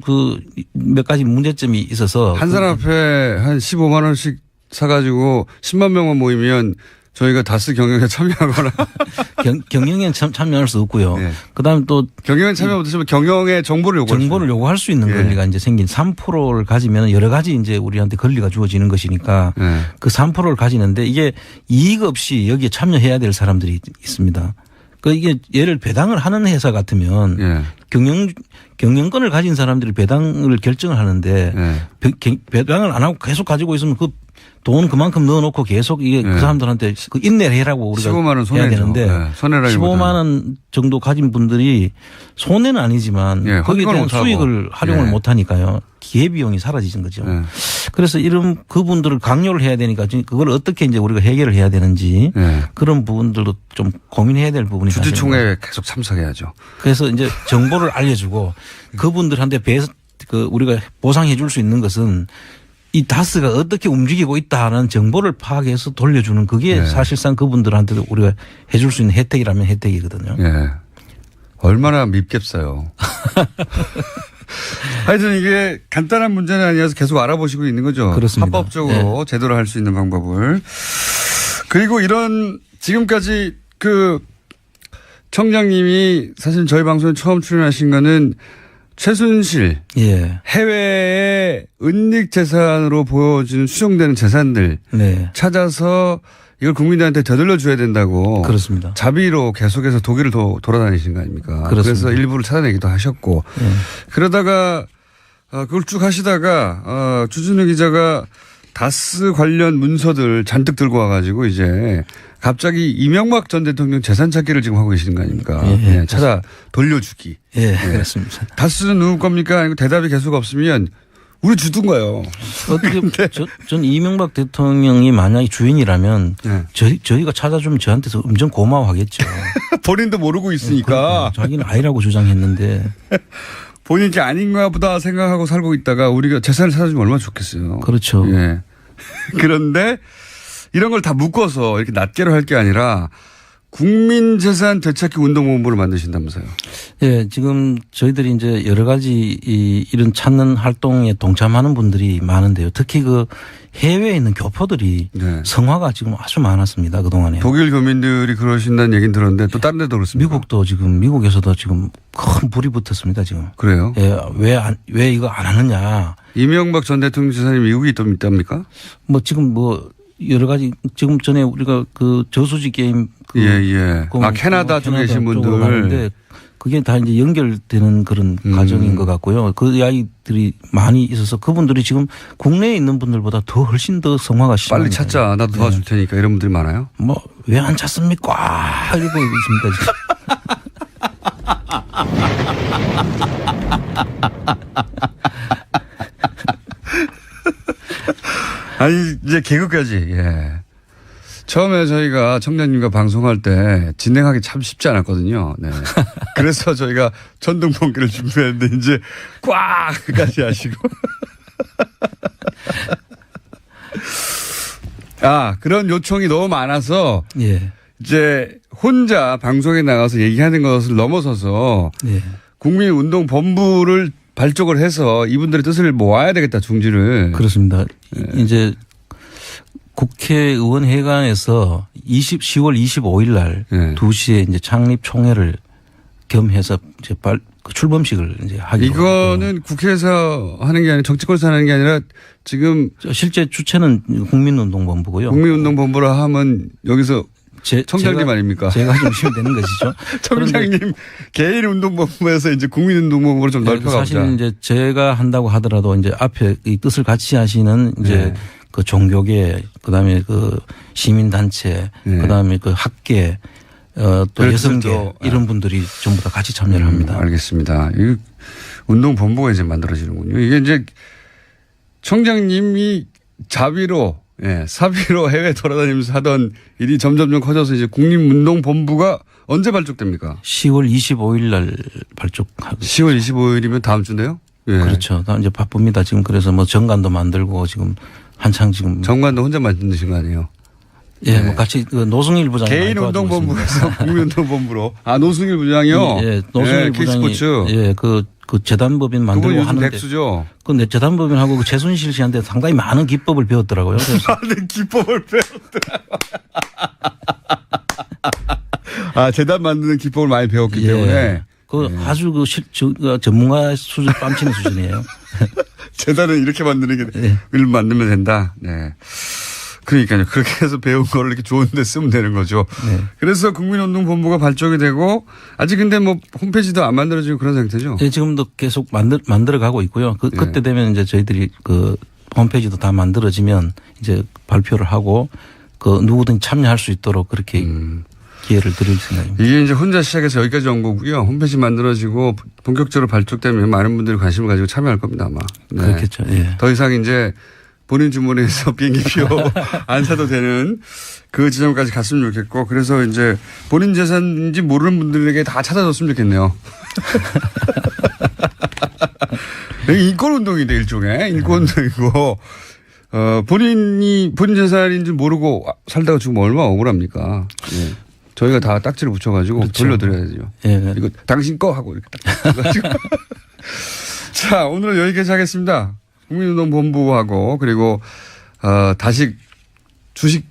몇 가지 문제점이 있어서. 한 사람 앞에 한 15만 원씩 사가지고 10만 명만 모이면 저희가 다스 경영에 참여하거나. 경영에 참여할 수 없고요. 예. 그다음에 또 경영에 참여 못하시면 경영의 정보를 요구할 정보를 요구할 수 있는 예. 권리가 이제 생긴 3%를 가지면 여러 가지 이제 우리한테 권리가 주어지는 것이니까 예. 그 3%를 가지는데 이게 이익 없이 여기에 참여해야 될 사람들이 있습니다. 이게 예를 배당을 하는 회사 같으면 예. 경영권을 가진 사람들이 배당을 결정을 하는데 예. 배당을 안 하고 계속 가지고 있으면 그 돈 그만큼 넣어놓고 계속 이게 예. 그 사람들한테 그 인내를 해라고 우리가 15만 원 해야 손해죠. 되는데 예. 손해라기보다는. 15만 원 정도 가진 분들이 손해는 아니지만 예. 거기에 대한 못하고. 수익을 활용을 예. 못하니까요. 기회비용이 사라지는 거죠. 예. 그래서 이런 그분들을 강요를 해야 되니까 그걸 어떻게 이제 우리가 해결을 해야 되는지 예. 그런 부분들도 좀 고민해야 될 부분이 사실은 주주총회에 계속 참석해야죠. 그래서 이제 정보를 알려주고 그분들한테 우리가 보상해 줄 수 있는 것은 이 다스가 어떻게 움직이고 있다는 정보를 파악해서 돌려주는 그게 네. 사실상 그분들한테도 우리가 해줄 수 있는 혜택이라면 혜택이거든요. 예. 얼마나 밉겠어요. 하여튼 이게 간단한 문제는 아니어서 계속 알아보시고 있는 거죠. 그렇습니다. 합법적으로 제대로 할 수 있는 방법을. 그리고 이런 지금까지 그 청장님이 사실 저희 방송에 처음 출연하신 거는 최순실 예. 해외의 은닉 재산으로 보여지는 수정되는 재산들 네. 찾아서 이걸 국민들한테 되돌려 줘야 된다고. 그렇습니다. 자비로 계속해서 독일을 돌아다니신 거 아닙니까? 그렇습니다. 그래서 일부를 찾아내기도 하셨고. 예. 그러다가 그걸 쭉 하시다가 주진우 기자가 다스 관련 문서들 잔뜩 들고 와가지고 이제 갑자기 이명박 전 대통령 재산 찾기를 지금 하고 계시는 거 아닙니까? 예, 예. 찾아 돌려주기. 예, 그렇습니다. 다스는 누구 겁니까? 아니고 대답이 계속 없으면 우리 주든가요. 어떻게 전 이명박 대통령이 만약에 주인이라면 네. 저희가 찾아주면 저한테서 엄청 고마워하겠죠. 본인도 모르고 있으니까. 자기는 아니라고 주장했는데. 본인 게 아닌가 보다 생각하고 살고 있다가 우리가 재산을 찾아주면 얼마나 좋겠어요. 그렇죠. 예. 그런데 이런 걸 다 묶어서 이렇게 낱개로 할 게 아니라 국민재산 되찾기 운동본부를 만드신다면서요. 예, 지금 저희들이 이제 여러 가지 이런 찾는 활동에 동참하는 분들이 많은데요. 특히 그 해외에 있는 교포들이 네. 성화가 지금 아주 많았습니다. 그동안에. 독일 교민들이 그러신다는 얘기는 들었는데 또 다른 데도 그렇습니까? 미국도 지금 미국에서도 지금 큰 불이 붙었습니다. 지금. 그래요? 예, 왜 이거 안 하느냐. 이명박 전 대통령 재산이 미국에 있답니까? 뭐 지금 뭐 여러 가지 지금 전에 우리가 그 저수지 게임 예. 캐나다 쪽에 계신 분들. 가는데 그게 다 이제 연결되는 그런 과정인 것 같고요. 그 이야기들이 많이 있어서 그분들이 지금 국내에 있는 분들보다 더 훨씬 더 성화가 심합니다. 빨리 찾자. 나도 도와줄 테니까 이런 분들이 많아요. 뭐 왜 안 찾습니까? 이러고 있습니다. 지금. 아니 이제 개그까지. 예. 처음에 저희가 청장님과 방송할 때 진행하기 참 쉽지 않았거든요. 네. 그래서 저희가 전등번개를 준비했는데 이제 꽉까지 하시고. 그런 요청이 너무 많아서 예. 이제 혼자 방송에 나가서 얘기하는 것을 넘어서서 예. 국민운동본부를 발족을 해서 이분들의 뜻을 모아야 되겠다, 중지를. 그렇습니다. 이제 국회의원 회관에서 10월 25일 날 네. 2시에 이제 창립 총회를 겸해서 이제 출범식을 이제 하기로. 이거는 국회에서 하는 게 아니라 정치권에서 하는 게 아니라 지금 실제 주체는 국민운동본부고요. 국민운동본부라 하면 여기서 청장님 아닙니까? 제가 좀 쉬면 되는 것이죠. 청장님 개인 운동본부에서 이제 국민운동본부로 좀 넓혀가보자. 사실 이제 제가 한다고 하더라도 이제 앞에 이 뜻을 같이 하시는 이제 네. 그 종교계, 그다음에 그 시민단체, 네. 그다음에 그 학계, 또 여성계 이런 분들이 전부 다 같이 참여를 합니다. 알겠습니다. 이 운동본부가 이제 만들어지는군요. 이게 이제 청장님이 자비로 사비로 해외 돌아다니면서 하던 일이 점점점 커져서 이제 국민운동본부가 언제 발족됩니까? 10월 25일 날 발족하고. 10월 25일이면 다음 주인데요? 예. 그렇죠. 다음 이제 바쁩니다. 지금 그래서 뭐 정관도 만들고 지금 한창 지금. 정관도 혼자 만드신 거 아니에요? 예, 뭐 같이 그 노승일 부장이 개인 운동본부에서 국민운동본부로. 노승일 부장이요? 예, 노승일 부장이. K스포츠. 예, 그 재단법인 만들고 그분 요즘 하는데. 백수죠? 근데 재단법인하고 그 최순실 씨한테 상당히 많은 기법을 배웠더라고요. 많은 기법을 배웠더라고요. 재단 만드는 기법을 많이 배웠기 때문에. 아주 전문가 수준 뺨치는 수준이에요. 재단은 이렇게 만드는 게 일 만들면 된다. 네. 그러니까요. 그렇게 해서 배운 거를 이렇게 좋은 데 쓰면 되는 거죠. 네. 그래서 국민운동본부가 발족이 되고 아직 근데 뭐 홈페이지도 안 만들어지고 그런 상태죠. 네, 지금도 계속 만들어 가고 있고요. 그때 되면 이제 저희들이 그 홈페이지도 다 만들어지면 이제 발표를 하고 그 누구든 참여할 수 있도록 그렇게 기회를 드릴 생각입니다. 이게 이제 혼자 시작해서 여기까지 온 거고요. 홈페이지 만들어지고 본격적으로 발족되면 많은 분들이 관심을 가지고 참여할 겁니다, 아마. 네. 그렇겠죠. 예. 더 이상 이제 본인 주머니에서 비행기표 안 사도 되는 그 지점까지 갔으면 좋겠고, 그래서 이제 본인 재산인지 모르는 분들에게 다 찾아줬으면 좋겠네요. 인권운동인데 일종의 인권운동이고 본인 재산인 줄 모르고 살다가 지금 얼마나 억울합니까? 예. 저희가 다 딱지를 붙여가지고 그렇죠. 돌려드려야죠. 예. 이거 당신 거 하고 이렇게 딱 붙여가지고. 자, 오늘은 여기까지 하겠습니다. 국민운동본부하고 그리고 다시 주식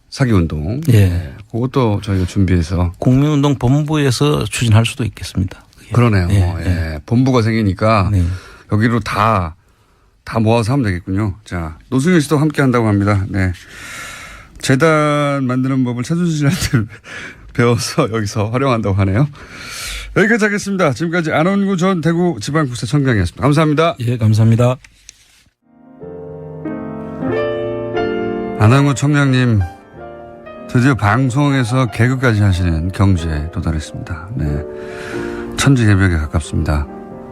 사기 운동. 예. 그것도 저희가 준비해서. 국민운동 본부에서 추진할 수도 있겠습니다. 그러네요. 예. 본부가 생기니까 네. 여기로 다 모아서 하면 되겠군요. 자, 노승일 씨도 함께 한다고 합니다. 네. 재단 만드는 법을 최순실 씨한테 배워서 여기서 활용한다고 하네요. 여기까지 하겠습니다. 지금까지 안원구 전 대구지방국세청장이었습니다. 감사합니다. 예, 감사합니다. 안원구 청장님 드디어 방송에서 개그까지 하시는 경지에 도달했습니다. 네. 천지개벽에 가깝습니다.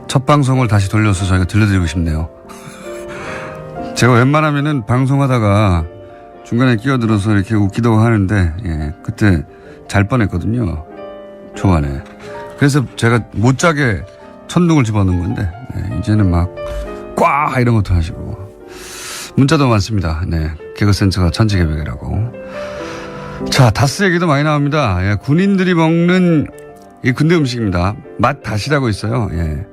첫 방송을 다시 돌려서 저희가 들려드리고 싶네요. 제가 웬만하면은 방송하다가 중간에 끼어들어서 이렇게 웃기도 하는데, 예, 그때 잘 뻔했거든요. 초반에. 그래서 제가 못자게 천둥을 집어넣은 건데, 네, 이제는 막, 꽉! 이런 것도 하시고. 문자도 많습니다. 네. 개그센터가 천지개벽이라고. 자, 다스 얘기도 많이 나옵니다. 예, 군인들이 먹는 이 군대 음식입니다. 맛 다시라고 있어요. 예.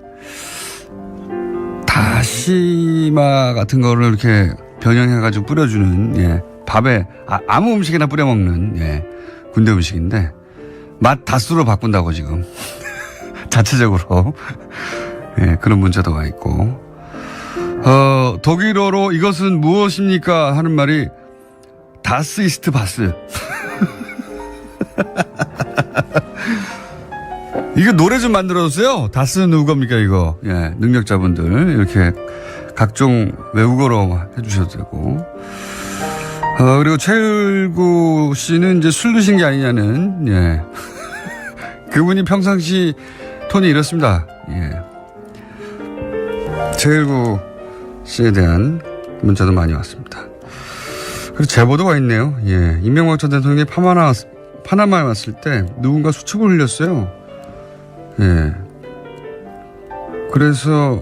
다시마 같은 거를 이렇게 변형해가지고 뿌려주는, 예. 밥에 아무 음식이나 뿌려 먹는, 예. 군대 음식인데 맛 다스로 바꾼다고 지금 자체적으로 예, 그런 문자도 와 있고 독일어로 이것은 무엇입니까 하는 말이 다스 이스트 바스. 이거 노래 좀 만들어주세요. 다스는 누굽니까 이거. 예, 능력자분들 이렇게 각종 외국어로 해주셔도 되고. 그리고 최일구 씨는 이제 술 드신 게 아니냐는, 예. 그분이 평상시 톤이 이렇습니다. 예. 최일구 씨에 대한 문자도 많이 왔습니다. 그리고 제보도가 있네요. 예. 이명박 전 대통령이 파나마에 왔을 때 누군가 수첩을 흘렸어요. 예. 그래서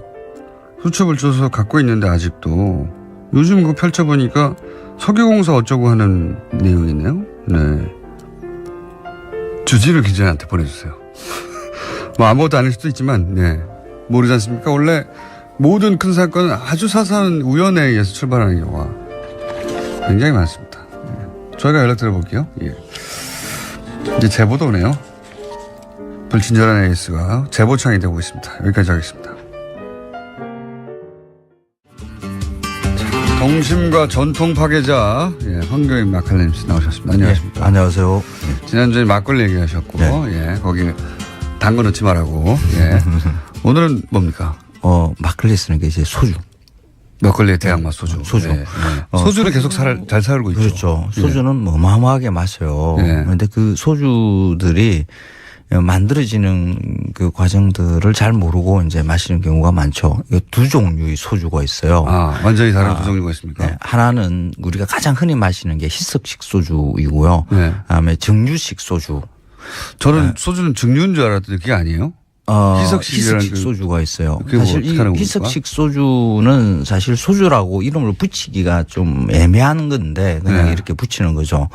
수첩을 줘서 갖고 있는데 아직도 요즘 그거 펼쳐보니까 석유공사 어쩌고 하는 내용이네요. 네. 주진우 기자한테 보내주세요. 뭐 아무것도 아닐 수도 있지만, 네. 모르지 않습니까? 원래 모든 큰 사건은 아주 사소한 우연에 의해서 출발하는 경우가 굉장히 많습니다. 네. 저희가 연락드려 볼게요. 예. 이제 제보도 오네요. 불친절한 에이스가 제보창이 되고 있습니다. 여기까지 하겠습니다. 동심과 전통 파괴자, 예, 황교익 마칼레님 씨 나오셨습니다. 안녕하십니까. 네, 안녕하세요. 지난주에 막걸리 얘기하셨고, 예, 거기 단 거 넣지 말라고, 예. 오늘은 뭡니까? 막걸리 쓰는 게 이제 소주. 막걸리의 대항마 소주. 소주. 예, 예. 소주는 계속 잘 살고 있죠. 그렇죠. 소주는 뭐 어마어마하게 마셔요. 예. 그런데 그 소주들이 만들어지는 그 과정들을 잘 모르고 이제 마시는 경우가 많죠. 두 종류의 소주가 있어요. 완전히 다른 두 종류가 있습니까? 네. 하나는 우리가 가장 흔히 마시는 게 희석식 소주이고요. 네. 그다음에 정류식 소주. 저는 소주는 증류인 줄 알았더니 그게 아니에요? 희석식 소주가 있어요. 사실 이 희석식 소주는 사실 소주라고 이름을 붙이기가 좀 애매한 건데 그냥 이렇게 붙이는 거죠.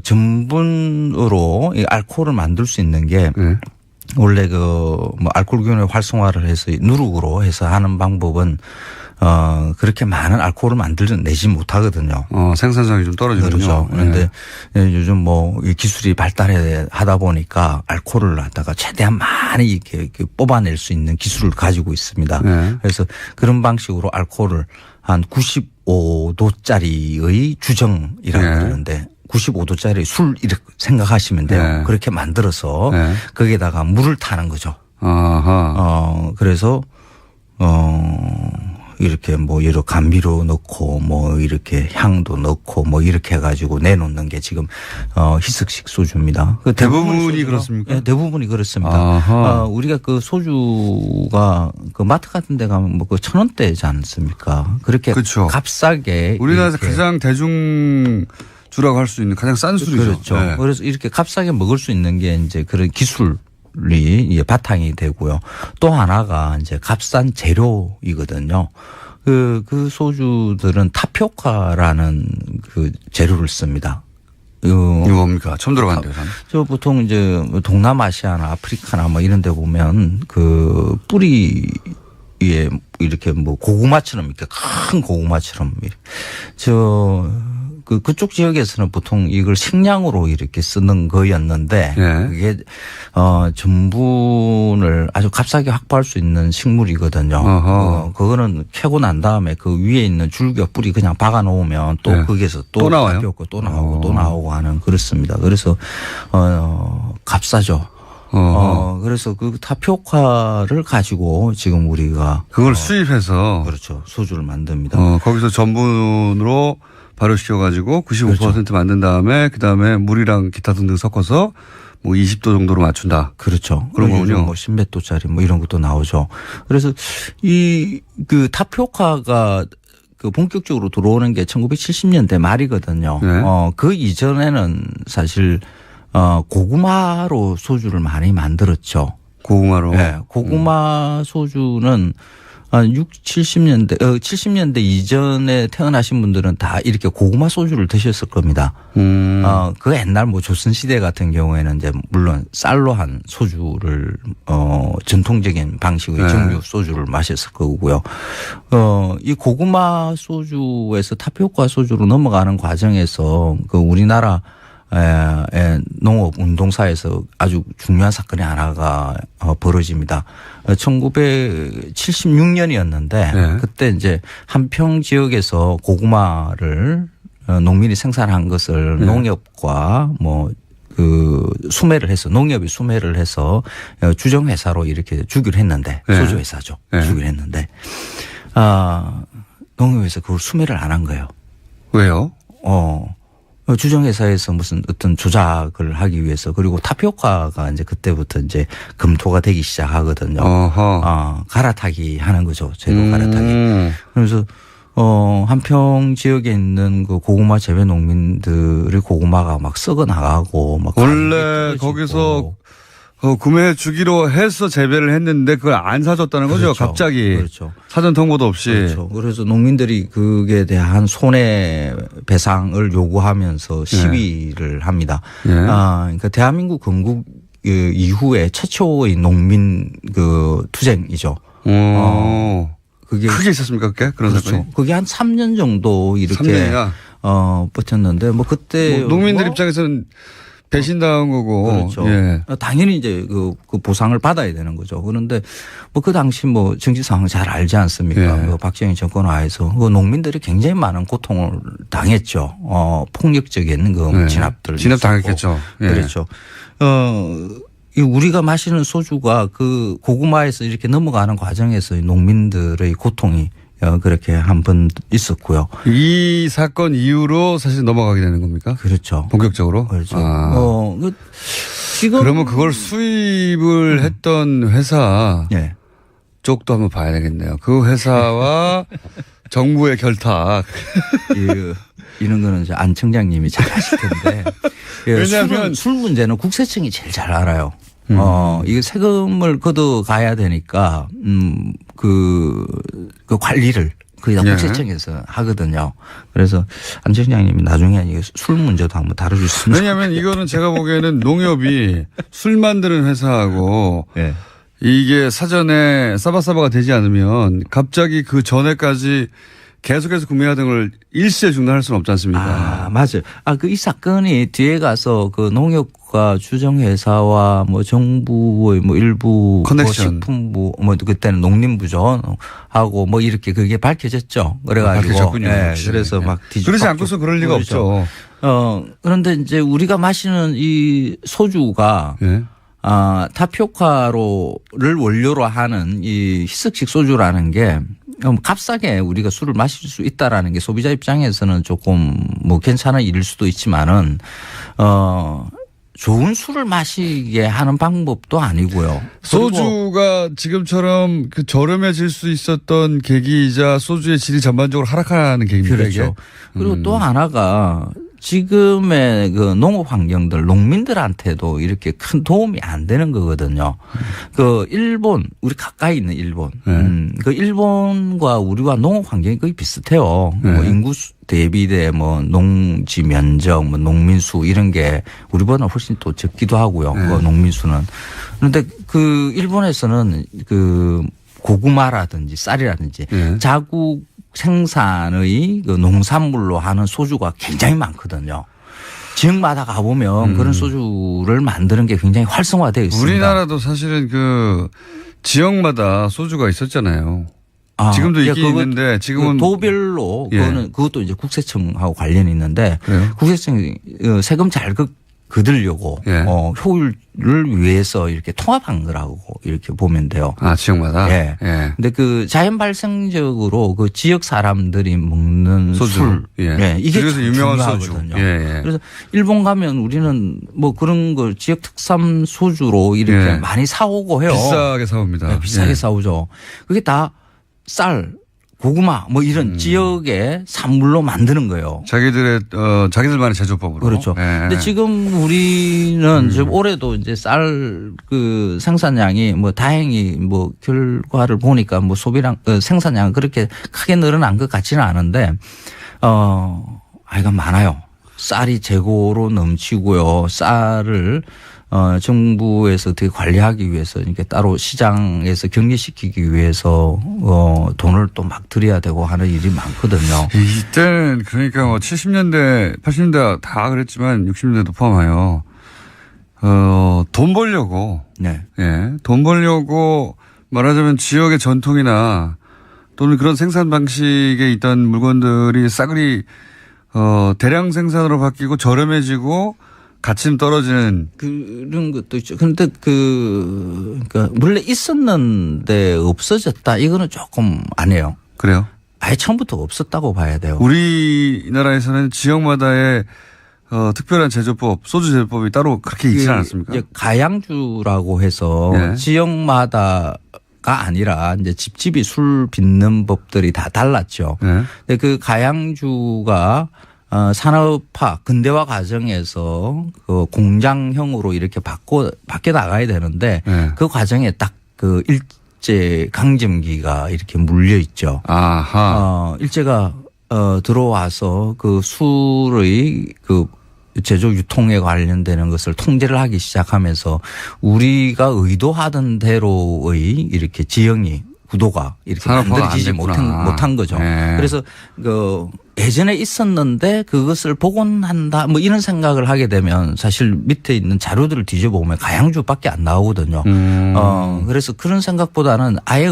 전분으로 이 알코올을 만들 수 있는 게 원래 뭐 알코올균의 활성화를 해서 누룩으로 해서 하는 방법은 그렇게 많은 알코올을 만들어내지 못하거든요. 생산성이 좀 떨어지거든요. 그렇죠. 그런데 요즘 뭐 기술이 발달하다 보니까 알코올을 갖다가 최대한 많이 이렇게 뽑아낼 수 있는 기술을 가지고 있습니다. 그래서 그런 방식으로 알코올을 한 95도짜리의 주정이라고 그러는데 95도짜리 술 이렇게 생각하시면 돼요. 그렇게 만들어서 거기에다가 물을 타는 거죠. 그래서 이렇게 뭐 여러 감미료 넣고 뭐 이렇게 향도 넣고 뭐 이렇게 해가지고 내놓는 게 지금 희석식 소주입니다. 그 대부분이 그렇습니까? 네, 대부분이 그렇습니다. 우리가 그 소주가 그 마트 같은 데 가면 뭐 그 1,000원대지 않습니까? 그렇게 그렇죠. 값싸게 우리나라에서 가장 대중주라고 할 수 있는 가장 싼 술이죠. 그렇죠. 네. 그래서 이렇게 값싸게 먹을 수 있는 게 이제 그런 기술이 바탕이 되고요. 또 하나가 이제 값싼 재료이거든요. 그 소주들은 타피오카라는 그 재료를 씁니다. 이거 뭡니까? 처음 들어봤는데요. 저 보통 이제 동남아시아나 아프리카나 뭐 이런 데 보면 그 뿌리 위에 이렇게 뭐 고구마처럼 이렇게 큰 고구마처럼 그쪽 지역에서는 보통 이걸 식량으로 이렇게 쓰는 거였는데 네. 그게 전분을 아주 값싸게 확보할 수 있는 식물이거든요. 그거는 캐고 난 다음에 그 위에 있는 줄기와 뿌리 그냥 박아 놓으면 또 네. 거기에서 또 나와요? 또 나오고 또 나오고 하는 그렇습니다. 그래서 값싸죠. 그래서 그 타피오카를 가지고 지금 우리가 그걸 수입해서 그렇죠. 소주를 만듭니다. 거기서 전분으로 발효시켜가지고 95% 그렇죠. 만든 다음에 그다음에 물이랑 기타 등등 섞어서 뭐 20도 정도로 맞춘다. 그렇죠. 그런 거군요. 뭐 10몇 도짜리 뭐 이런 것도 나오죠. 그래서 그 타피오카가 그 본격적으로 들어오는 게 1970년대 말이거든요. 네. 그 이전에는 사실 고구마로 소주를 많이 만들었죠. 고구마로. 네. 고구마 소주는 한 70년대 이전에 태어나신 분들은 다 이렇게 고구마 소주를 드셨을 겁니다. 그 옛날 뭐 조선시대 같은 경우에는 이제 물론 쌀로 한 소주를, 전통적인 방식의 정류 소주를 마셨을 거고요. 이 고구마 소주에서 타피오카 소주로 넘어가는 과정에서 그 우리나라 농업 운동사에서 아주 중요한 사건이 하나가 벌어집니다. 1976년이었는데 그때 이제 한평 지역에서 고구마를 농민이 생산한 것을 농협과 뭐 그 수매를 해서 농협이 수매를 해서 주정회사로 이렇게 주기로 했는데 소주회사죠. 주기로 했는데 농협에서 그걸 수매를 안 한 거예요. 왜요? 주정회사에서 무슨 어떤 조작을 하기 위해서 그리고 타피오카가 이제 그때부터 이제 검토가 되기 시작하거든요. 갈아타기 하는 거죠. 제도 갈아타기. 그래서 한평 지역에 있는 그 고구마 재배 농민들의 고구마가 막 썩어 나가고 막 원래 거기서 구매해 주기로 해서 재배를 했는데 그걸 안 사줬다는 거죠. 그렇죠. 갑자기. 그렇죠. 사전 통보도 없이. 그렇죠. 그래서 농민들이 그에 대한 손해배상을 요구하면서 시위를 합니다. 그러니까 대한민국 건국 이후에 최초의 농민 그 투쟁이죠. 그게 크게 있었습니까, 그게? 그런 그렇죠. 사건이? 그게 한 3년 정도 이렇게 3년이나? 버텼는데 뭐 그때 뭐 농민들 입장에서는 배신당한 거고. 그렇죠. 당연히 이제 그 보상을 받아야 되는 거죠. 그런데 뭐 그 당시 뭐 정치 상황 잘 알지 않습니까? 그 박정희 정권 하에서 그 농민들이 굉장히 많은 고통을 당했죠. 폭력적인 그 진압들. 진압 당했겠죠. 그렇죠. 우리가 마시는 소주가 그 고구마에서 이렇게 넘어가는 과정에서 농민들의 고통이 그렇게 한 번 있었고요. 이 사건 이후로 사실 넘어가게 되는 겁니까? 그렇죠. 본격적으로? 그렇죠. 지금 그러면 그걸 수입을 했던 회사 쪽도 한번 봐야 되겠네요. 그 회사와 정부의 결탁. 이런 거는 이제 안 청장님이 잘 아실 텐데. 왜냐하면 술 문제는 국세청이 제일 잘 알아요. 이게 세금을 걷어가야 되니까, 그 관리를 거의 다 국세청에서 하거든요. 그래서 안 청장님이 나중에 이 술 문제도 한번 다뤄주시면. 왜냐하면 이거는 제가 보기에는 농협이 술 만드는 회사하고 이게 사전에 싸바싸바가 되지 않으면 갑자기 그 전에까지 계속해서 구매하던 걸 일시에 중단할 수는 없지 않습니까? 맞아요. 이 사건이 뒤에 가서 그 농협과 주정회사와 뭐 정부의 뭐 일부 커넥션. 뭐 식품부 뭐 그때는 농림부죠. 하고 뭐 이렇게 그게 밝혀졌죠. 그래가지고. 밝혀졌군요. 그래서 막 그러지 않고서 그럴 리가 그렇죠. 없죠. 그런데 이제 우리가 마시는 이 소주가 타피오카를 원료로 하는 이 희석식 소주라는 게 값싸게 우리가 술을 마실 수 있다라는 게 소비자 입장에서는 조금 뭐 괜찮은 일일 수도 있지만은 좋은 술을 마시게 하는 방법도 아니고요. 소주가 지금처럼 그 저렴해질 수 있었던 계기이자 소주의 질이 전반적으로 하락하는 계기입니다. 그렇죠. 그리고 또 하나가 지금의 그 농업 환경들 농민들한테도 이렇게 큰 도움이 안 되는 거거든요. 그 일본 우리 가까이 있는 일본 그 일본과 우리와 농업 환경이 거의 비슷해요. 뭐 인구 대비대 뭐 농지 면적 뭐 농민 수 이런 게 우리보다 훨씬 또 적기도 하고요. 그 농민 수는. 그런데 그 일본에서는 그 고구마라든지 쌀이라든지 자국 생산의 그 농산물로 하는 소주가 굉장히 많거든요. 지역마다 가보면 그런 소주를 만드는 게 굉장히 활성화되어 있습니다. 우리나라도 사실은 그 지역마다 소주가 있었잖아요. 지금도 있긴 있는데 지금은 그 도별로 그것도 이제 국세청하고 관련이 있는데 그래요? 국세청이 세금 잘 거두려고 효율을 위해서 이렇게 통합한 거라고 이렇게 보면 돼요. 지역마다. 예. 근데 그 자연 발생적으로 그 지역 사람들이 먹는 소주. 술, 이게 그래서 유명한 중요하거든요. 소주. 그래서 일본 가면 우리는 뭐 그런 걸 지역 특산 소주로 이렇게 많이 사오고 해요. 비싸게 사옵니다. 네, 비싸게 사오죠. 그게 다 쌀, 고구마 뭐 이런 지역의 산물로 만드는 거예요. 자기들만의 제조법으로. 그렇죠. 근데 지금 우리는 지금 올해도 이제 쌀 그 생산량이 뭐 다행히 뭐 결과를 보니까 뭐 소비량 생산량은 그렇게 크게 늘어난 것 같지는 않은데 이건 많아요. 쌀이 재고로 넘치고요. 쌀을 정부에서 어떻게 관리하기 위해서 이렇게 따로 시장에서 격리시키기 위해서 돈을 또 막 들여야 되고 하는 일이 많거든요. 이때는 그러니까 뭐 70년대, 80년대 다 그랬지만 60년대도 포함하여 돈 벌려고 돈 벌려고 말하자면 지역의 전통이나 또는 그런 생산 방식에 있던 물건들이 싸그리 대량 생산으로 바뀌고 저렴해지고 가치는 떨어지는 그런 것도 있죠. 그런데 그러니까 원래 있었는데 없어졌다 이거는 조금 아니에요. 그래요? 아예 처음부터 없었다고 봐야 돼요. 우리나라에서는 지역마다의 특별한 제조법, 소주 제조법이 따로 그렇게 있지 않았습니까? 가양주라고 해서 지역마다가 아니라 이제 집집이 술 빚는 법들이 다 달랐죠. 근데 그 가양주가 산업화, 근대화 과정에서 그 공장형으로 이렇게 바뀌어 나가야 되는데 그 과정에 딱 그 일제 강점기가 이렇게 물려 있죠. 일제가 들어와서 그 술의 그 제조 유통에 관련되는 것을 통제를 하기 시작하면서 우리가 의도하던 대로의 이렇게 지형이 구도가 이렇게 만들어지지 못한 거죠. 그래서 그 예전에 있었는데 그것을 복원한다 뭐 이런 생각을 하게 되면 사실 밑에 있는 자료들을 뒤져보면 가양주밖에 안 나오거든요. 그래서 그런 생각보다는 아예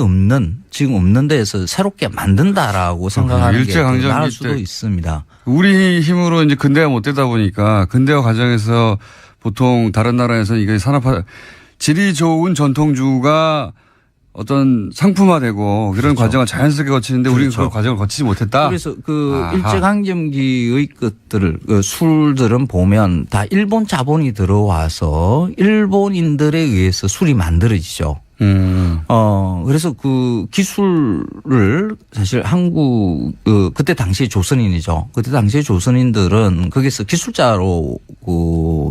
지금 없는 데에서 새롭게 만든다라고 생각하는 게 나을 수도 있습니다. 우리 힘으로 이제 근대화 못 되다 보니까 근대화 과정에서 보통 다른 나라에서 이게 산업화 질이 좋은 전통주가 어떤 상품화되고 그런 과정을 자연스럽게 거치는데 우리가 그 과정을 거치지 못했다. 그래서 그 일제강점기의 것들을 그 술들은 보면 다 일본 자본이 들어와서 일본인들에 의해서 술이 만들어지죠. 그래서 그 기술을 사실 한국 그때 당시 조선인이죠. 그때 당시 조선인들은 거기서 기술자로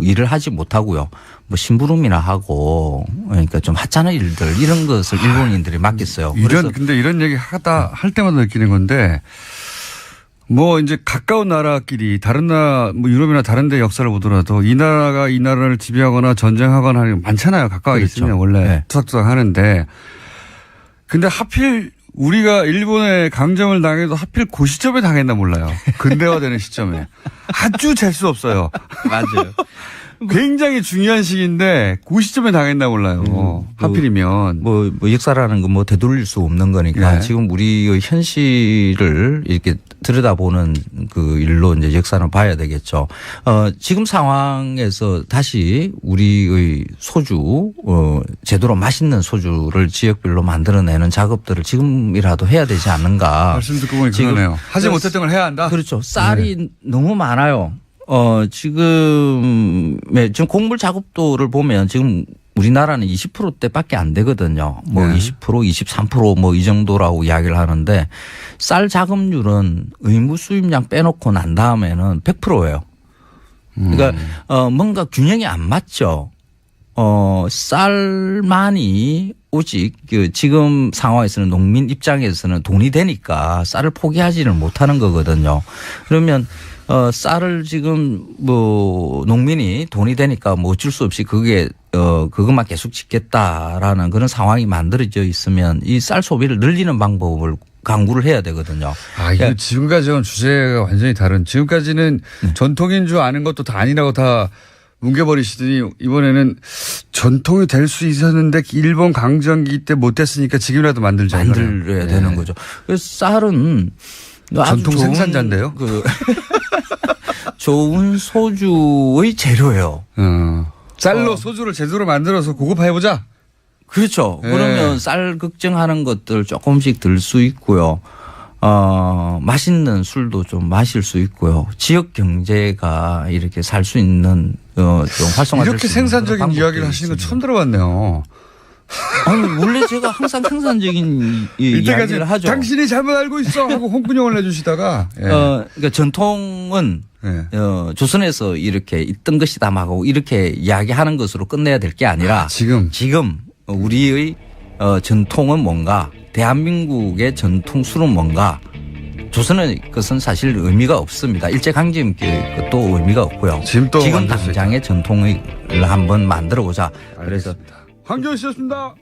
일을 하지 못하고요. 뭐 심부름이나 하고 그러니까 좀 하찮은 일들 이런 것을 일본인들이 맡겼어요. 근데 이런 얘기 할 때마다 느끼는 건데 뭐 이제 가까운 나라끼리 다른 나라 뭐 유럽이나 다른 데 역사를 보더라도 이 나라가 이 나라를 지배하거나 전쟁하거나 하는 게 많잖아요. 가까이 있으면 원래 투닥투닥 하는데 근데 하필 우리가 일본에 강점을 당해도 하필 그 시점에 당했나 몰라요. 근대화되는 시점에. 아주 잴 수 없어요. 맞아요. 굉장히 중요한 시기인데 그 시점에 당했나 몰라요. 하필이면. 뭐 역사라는 건 뭐 되돌릴 수 없는 거니까 지금 우리의 현실을 이렇게 들여다보는 그 일로 이제 역사를 봐야 되겠죠. 지금 상황에서 다시 우리의 소주, 제대로 맛있는 소주를 지역별로 만들어내는 작업들을 지금이라도 해야 되지 않는가. 말씀 듣고 보니 그러네요. 하지 못했던 걸 해야 한다? 그렇죠. 쌀이 너무 많아요. 지금 곡물 작업도를 보면 지금 우리나라는 20%대밖에 안 되거든요. 뭐 20%, 23% 뭐 이 정도라고 이야기를 하는데 쌀 작업률은 의무 수입량 빼놓고 난 다음에는 100%예요. 그러니까 뭔가 균형이 안 맞죠. 쌀만이 오직 지금 상황에서는 농민 입장에서는 돈이 되니까 쌀을 포기하지를 못하는 거거든요. 그러면 쌀을 지금 뭐 농민이 돈이 되니까 뭐 어쩔 수 없이 그것만 계속 짓겠다라는 그런 상황이 만들어져 있으면 이 쌀 소비를 늘리는 방법을 강구를 해야 되거든요. 이거 지금까지는 주제가 완전히 다른. 지금까지는 전통인 줄 아는 것도 다 아니라고 다 뭉개버리시더니 이번에는 전통이 될 수 있었는데 일본 강점기 때 못했으니까 지금이라도 만들어야 되는 거죠. 그래서 쌀은 전통 생산자인데요. 좋은 소주의 재료예요. 쌀로 소주를 제대로 만들어서 고급화해보자. 그렇죠. 그러면 쌀 걱정하는 것들 조금씩 들 수 있고요. 맛있는 술도 좀 마실 수 있고요. 지역 경제가 이렇게 살 수 있는 좀 활성화될 이렇게 수 있는 생산적인 이야기를 하시는 거 처음 들어봤네요. 아니 원래 제가 항상 생산적인 이야기를 하죠. 당신이 잘못 알고 있어 하고 홍군형을 내주시다가 그러니까 전통은 조선에서 이렇게 있던 것이다 하고 이렇게 이야기하는 것으로 끝내야 될 게 아니라 지금 우리의 전통은 뭔가 대한민국의 전통 술은 뭔가 조선의 것은 사실 의미가 없습니다. 일제강점 것도 의미가 없고요. 지금 당장의 전통을 한번 만들어보자. 그래서 황교안 씨였습니다.